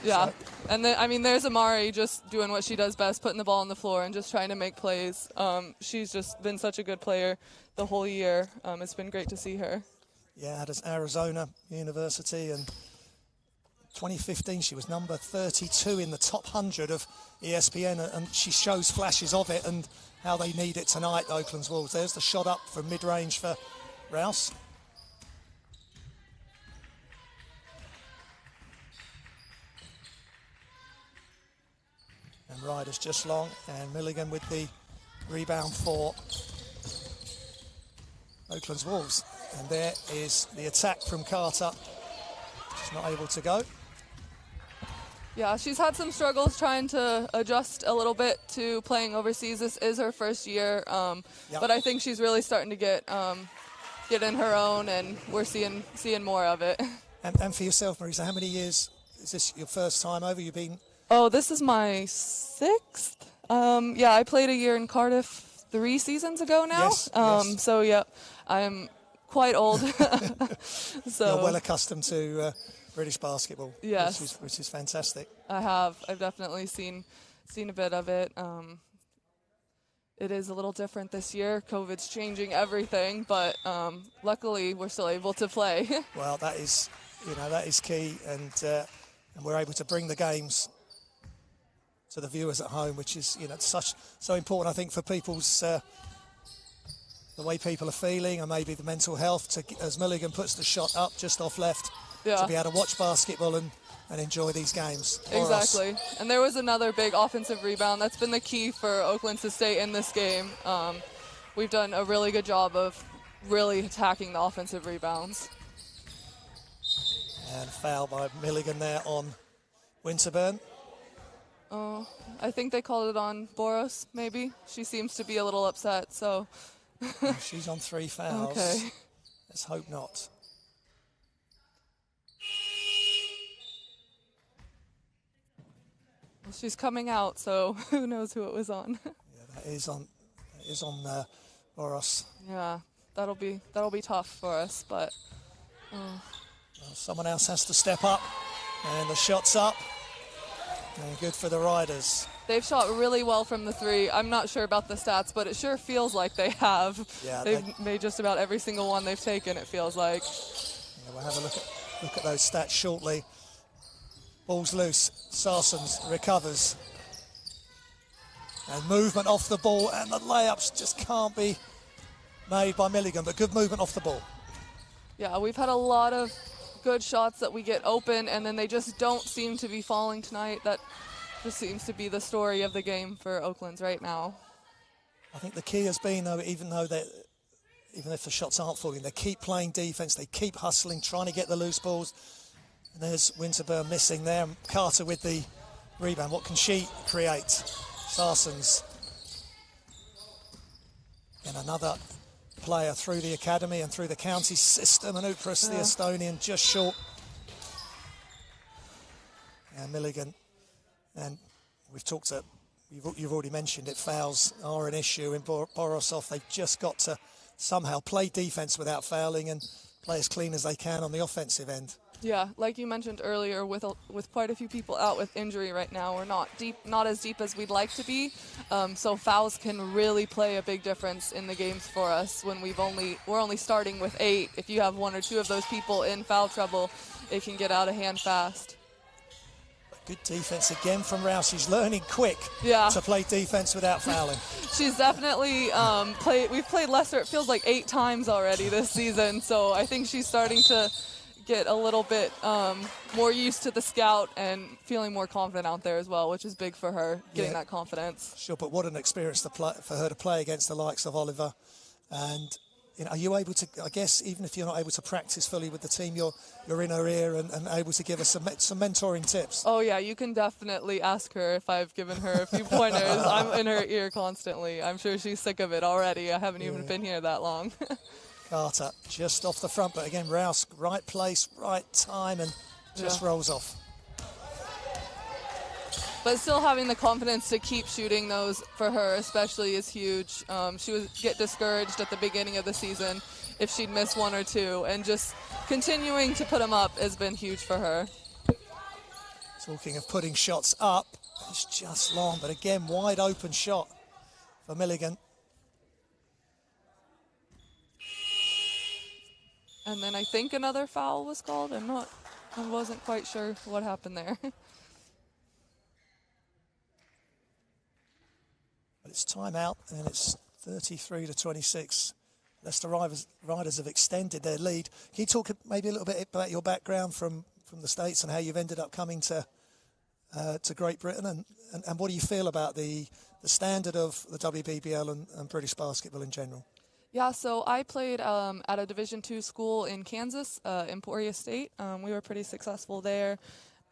Yeah, and then, I mean, there's Amari just doing what she does best, putting the ball on the floor and just trying to make plays. She's just been such a good player the whole year. It's been great to see her. Yeah, out of Arizona University, and 2015 she was number 32 in the top 100 of ESPN, and she shows flashes of it and how they need it tonight, Oaklands Wolves. There's the shot up from mid-range for Rouse. And Riders just long, and Milligan with the rebound for Oaklands Wolves. And there is the attack from Carter. She's not able to go. Yeah, she's had some struggles trying to adjust a little bit to playing overseas. This is her first year, but I think she's really starting to get in her own, and we're seeing more of it. And for yourself, Marisa, how many years is this your first time over? You've been? Oh, this is my 6th. Yeah, I played a year in Cardiff 3 seasons ago now. Yes. So yeah, I'm quite old. So you're well accustomed to British basketball. Yes, which is fantastic. I've definitely seen a bit of it. It is a little different this year. COVID's changing everything, but luckily we're still able to play. Well, that is key, and we're able to bring the games to the viewers at home, which is so important, I think, for people's the way people are feeling, and maybe the mental health. As Milligan puts the shot up just off left, to be able to watch basketball and and enjoy these games. Exactly. And there was another big offensive rebound. That's been the key for Oakland to stay in this game. We've done a really good job of really attacking the offensive rebounds. And foul by Milligan there on Winterburn. Oh, I think they called it on Boros, maybe. She seems to be a little upset, so. She's on 3 fouls. Okay. Let's hope not. Well, she's coming out, so who knows who it was on. Yeah, that is on Boros. Yeah, that'll be tough for us, but. Well, someone else has to step up, and the shot's up. And good for the Riders. They've shot really well from the 3. I'm not sure about the stats, but it sure feels like they have. Yeah, they've made just about every single one they've taken, it feels like. Yeah, we'll have a look at those stats shortly. Ball's loose. Sarsens recovers. And movement off the ball, and the layups just can't be made by Milligan, but good movement off the ball. Yeah, we've had a lot of good shots that we get open, and then they just don't seem to be falling tonight. That just seems to be the story of the game for Oakland's right now. I think the key has been, though, even if the shots aren't falling, they keep playing defense, they keep hustling, trying to get the loose balls. And there's Winterburn missing there. Carter with the rebound. What can she create? Sarsens. And another player through the academy and through the county system, and Upras, the Estonian, just short. And Milligan, and we've talked to, you've already mentioned it, fouls are an issue in Borisov. They've just got to somehow play defense without fouling and play as clean as they can on the offensive end. Yeah, like you mentioned earlier, with quite a few people out with injury right now, we're not as deep as we'd like to be. So fouls can really play a big difference in the games for us when we're only starting with 8. If you have 1 or 2 of those people in foul trouble, it can get out of hand fast. Good defense again from Rouse. She's learning quick to play defense without fouling. She's definitely we've played Leicester, it feels like 8 times already this season. So I think she's starting to get a little bit more used to the scout and feeling more confident out there as well, which is big for her, getting that confidence. Sure, but what an experience for her to play against the likes of Oliver. And are you able to, I guess, even if you're not able to practice fully with the team, you're in her ear and able to give us some mentoring tips? Oh, yeah, you can definitely ask her if I've given her a few pointers. I'm in her ear constantly. I'm sure she's sick of it already. I haven't even been here that long. Carter just off the front, but again, Rouse, right place, right time, and just rolls off. But still having the confidence to keep shooting those for her especially is huge. She would get discouraged at the beginning of the season if she'd miss 1 or 2, and just continuing to put them up has been huge for her. Talking of putting shots up, it's just long, but again, wide open shot for Milligan. And then I think another foul was called. I wasn't quite sure what happened there. But it's timeout, and it's 33-26. Leicester Riders have extended their lead. Can you talk maybe a little bit about your background from the States and how you've ended up coming to Great Britain, and what do you feel about the standard of the WBBL and British basketball in general? Yeah, so I played at a Division II school in Kansas, Emporia State. We were pretty successful there,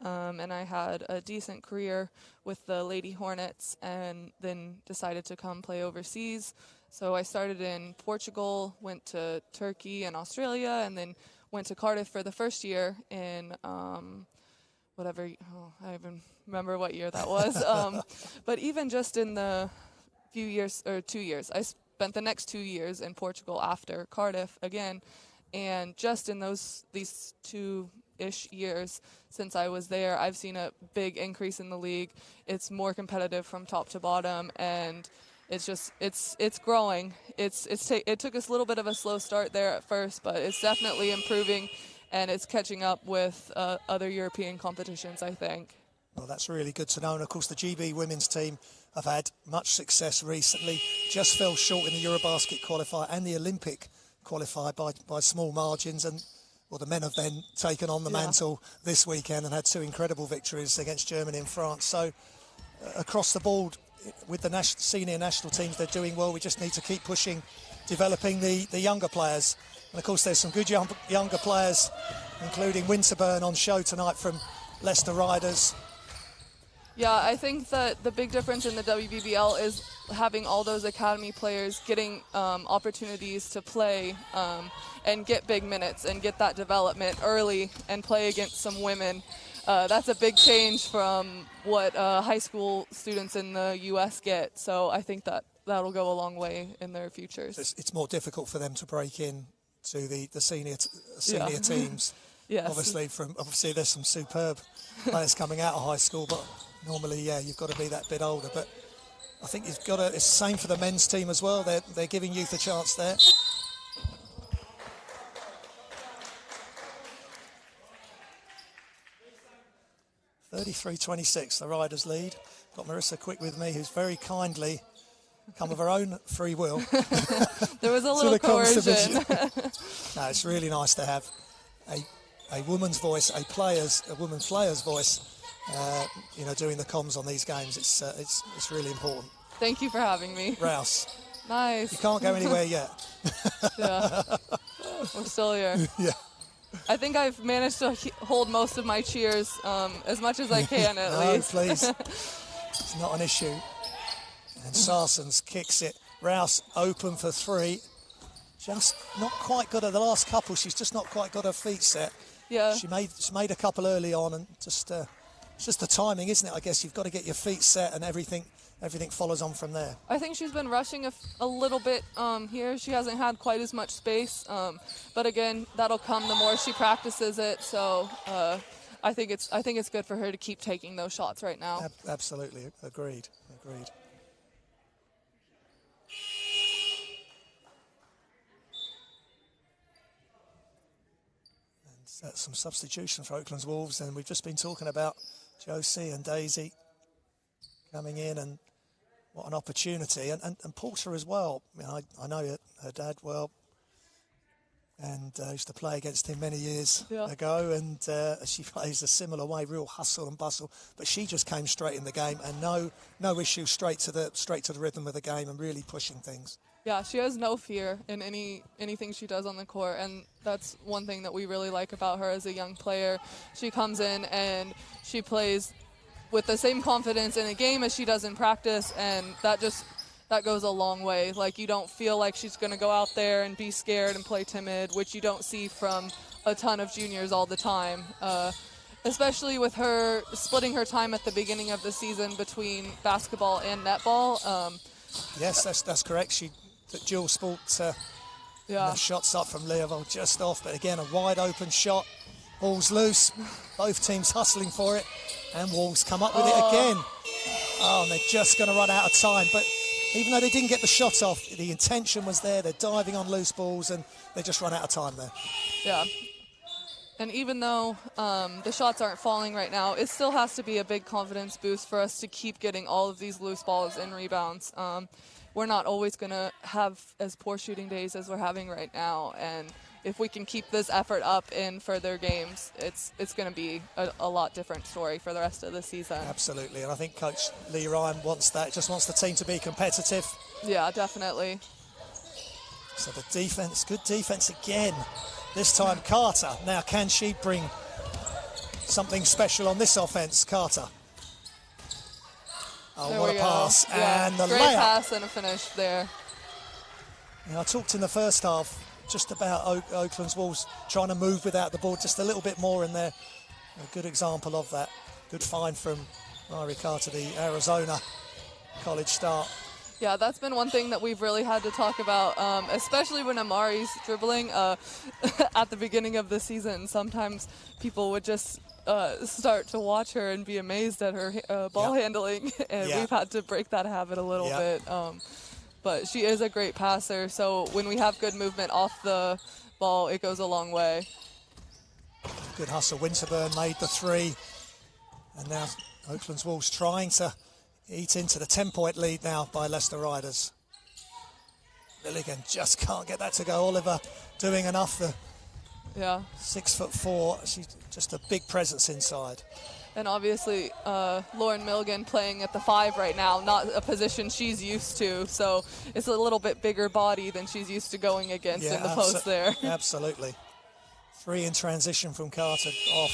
and I had a decent career with the Lady Hornets, and then decided to come play overseas. So I started in Portugal, went to Turkey and Australia, and then went to Cardiff for the first year in I even remember what year that was. But even just in the 2 years, I spent the next 2 years in Portugal after Cardiff again, and just in these 2-ish years since I was there, I've seen a big increase in the league. It's more competitive from top to bottom, and it's growing. It took us a little bit of a slow start there at first, but it's definitely improving, and it's catching up with other European competitions, I think. Well, that's really good to know. And of course, the GB women's team have had much success recently. Just fell short in the Eurobasket qualifier and the Olympic qualifier by small margins. And well, the men have then taken on the mantle this weekend and had 2 incredible victories against Germany and France. So across the board, with the senior national teams, they're doing well. We just need to keep pushing, developing the younger players. And of course, there's some good younger players, including Winterburn on show tonight from Leicester Riders. Yeah, I think that the big difference in the WBBL is having all those academy players getting opportunities to play and get big minutes and get that development early and play against some women. That's a big change from what high school students in the U.S. get. So I think that that'll go a long way in their futures. It's more difficult for them to break in to the senior teams. Yes. Obviously there's some superb players coming out of high school, but normally, you've got to be that bit older. But I think you've got to. It's the same for the men's team as well. They're giving youth a chance there. (33-26), the Riders lead. Got Marissa Quick with me, who's very kindly come of her own free will. There was a little coercion. No, it's really nice to have a woman's voice, a woman player's voice. Doing the comms on these games, it's really important. Thank you for having me. Rouse. Nice. You can't go anywhere yet. Yeah. We're still here. Yeah. I think I've managed to hold most of my cheers as much as I can at least. No, please. It's not an issue. And Sarsens kicks it. Rouse open for 3. Just not quite got her. The last couple, she's just not quite got her feet set. Yeah. She made a couple early on, and just it's just the timing, isn't it? I guess you've got to get your feet set, and everything follows on from there. I think she's been rushing a little bit here. She hasn't had quite as much space, but again, that'll come the more she practices it. So I think it's good for her to keep taking those shots right now. Absolutely, agreed. And some substitution for Oaklands Wolves, and we've just been talking about Josie and Daisy coming in, and what an opportunity. And Porter as well. I know her dad well, and I used to play against him many years ago, and she plays a similar way, real hustle and bustle. But she just came straight in the game, and no issue, straight to the rhythm of the game, and really pushing things. Yeah, she has no fear in anything she does on the court, and that's one thing that we really like about her as a young player. She comes in and she plays with the same confidence in a game as she does in practice, and that goes a long way. Like, you don't feel like she's going to go out there and be scared and play timid, which you don't see from a ton of juniors all the time. Especially with her splitting her time at the beginning of the season between basketball and netball. Yes, that's correct. The dual sport shots up from Leovold just off, but again, a wide open shot. Ball's loose. Both teams hustling for it, and Wolves come up with it again. Oh, and they're just going to run out of time. But even though they didn't get the shot off, the intention was there. They're diving on loose balls, and they just run out of time there. Yeah. And even though the shots aren't falling right now, it still has to be a big confidence boost for us to keep getting all of these loose balls and rebounds. We're not always going to have as poor shooting days as we're having right now. And if we can keep this effort up in further games, it's going to be a lot different story for the rest of the season. Absolutely. And I think Coach Lee Ryan wants that. Just wants the team to be competitive. Yeah, definitely. So the defense, good defense again. This time Carter. Now, can she bring something special on this offense, Carter? Oh, there what a pass. Yeah, and the great layup. Pass and a finish there. I talked in the first half just about Oakland's Wolves trying to move without the ball just a little bit more in there. A good example of that. Good find from Mari Carter, the Arizona college start. Yeah, that's been one thing that we've really had to talk about, especially when Amari's dribbling at the beginning of the season. Sometimes people would just start to watch her and be amazed at her ball handling, and we've had to break that habit a little bit. But she is a great passer, so when we have good movement off the ball, it goes a long way. Good hustle. Winterburn made the 3, and now Oakland's Wolves trying to eat into the 10-point lead now by Leicester Riders. Milligan just can't get that to go. Oliver doing enough. The Yeah. 6'4". She's just a big presence inside. And obviously, Lauren Milligan playing at the 5 right now, not a position she's used to. So it's a little bit bigger body than she's used to going against in the post there. Absolutely. 3 in transition from Carter off.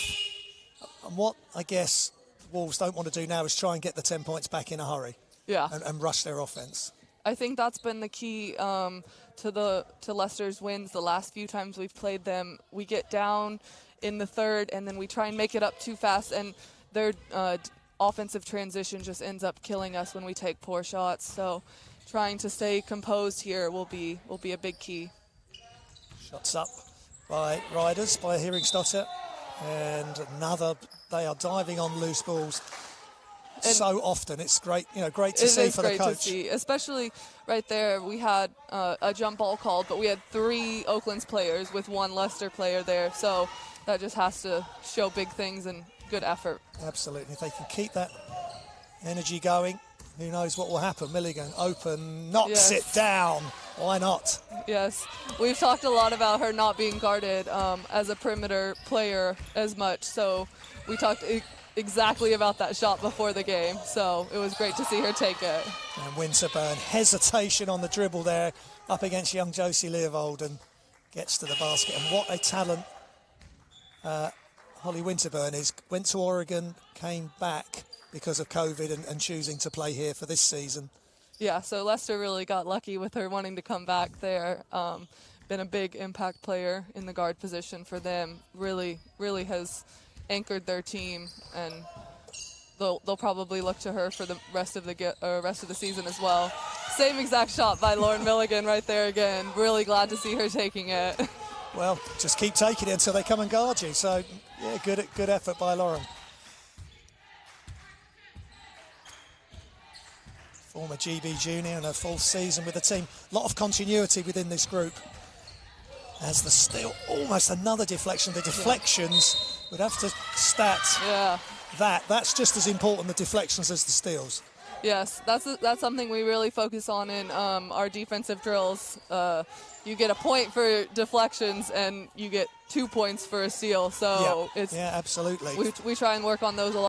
And what I guess Wolves don't want to do now is try and get the 10 points back in a hurry. Yeah. And rush their offense. I think that's been the key to Leicester's wins the last few times we've played them. We get down in the third, and then we try and make it up too fast, and their offensive transition just ends up killing us when we take poor shots. So trying to stay composed here will be a big key. Shots up by Riders, by Heringsdottir, and another. They are diving on loose balls so often. It's great, great to see for the coach. It is great to see, especially right there. We had a jump ball called, but we had 3 Oaklands players with 1 Leicester player there. So that just has to show big things and good effort. Absolutely. If they can keep that energy going, who knows what will happen. Milligan open, knocks it down. Why not? Yes. We've talked a lot about her not being guarded as a perimeter player as much. So we talked exactly about that shot before the game. So it was great to see her take it. And Winterburn, hesitation on the dribble there up against young Josie Leovold, and gets to the basket. And what a talent Holly Winterburn is. Went to Oregon, came back because of COVID and choosing to play here for this season. Yeah, so Leicester really got lucky with her wanting to come back there. Been a big impact player in the guard position for them. Really has anchored their team, and they'll probably look to her for the rest of the season as well. Same exact shot by Lauren Milligan right there again. Really glad to see her taking it. Well, just keep taking it until they come and guard you. So, yeah, good effort by Lauren. Former GB junior and a full season with the team. A lot of continuity within this group. As the steal, almost another deflection. The deflections, we'd have to stat that's just as important, the deflections, as the steals. Yes, that's something we really focus on in our defensive drills. You get a point for deflections, and you get 2 points for a steal. So yeah, absolutely. We try and work on those a lot.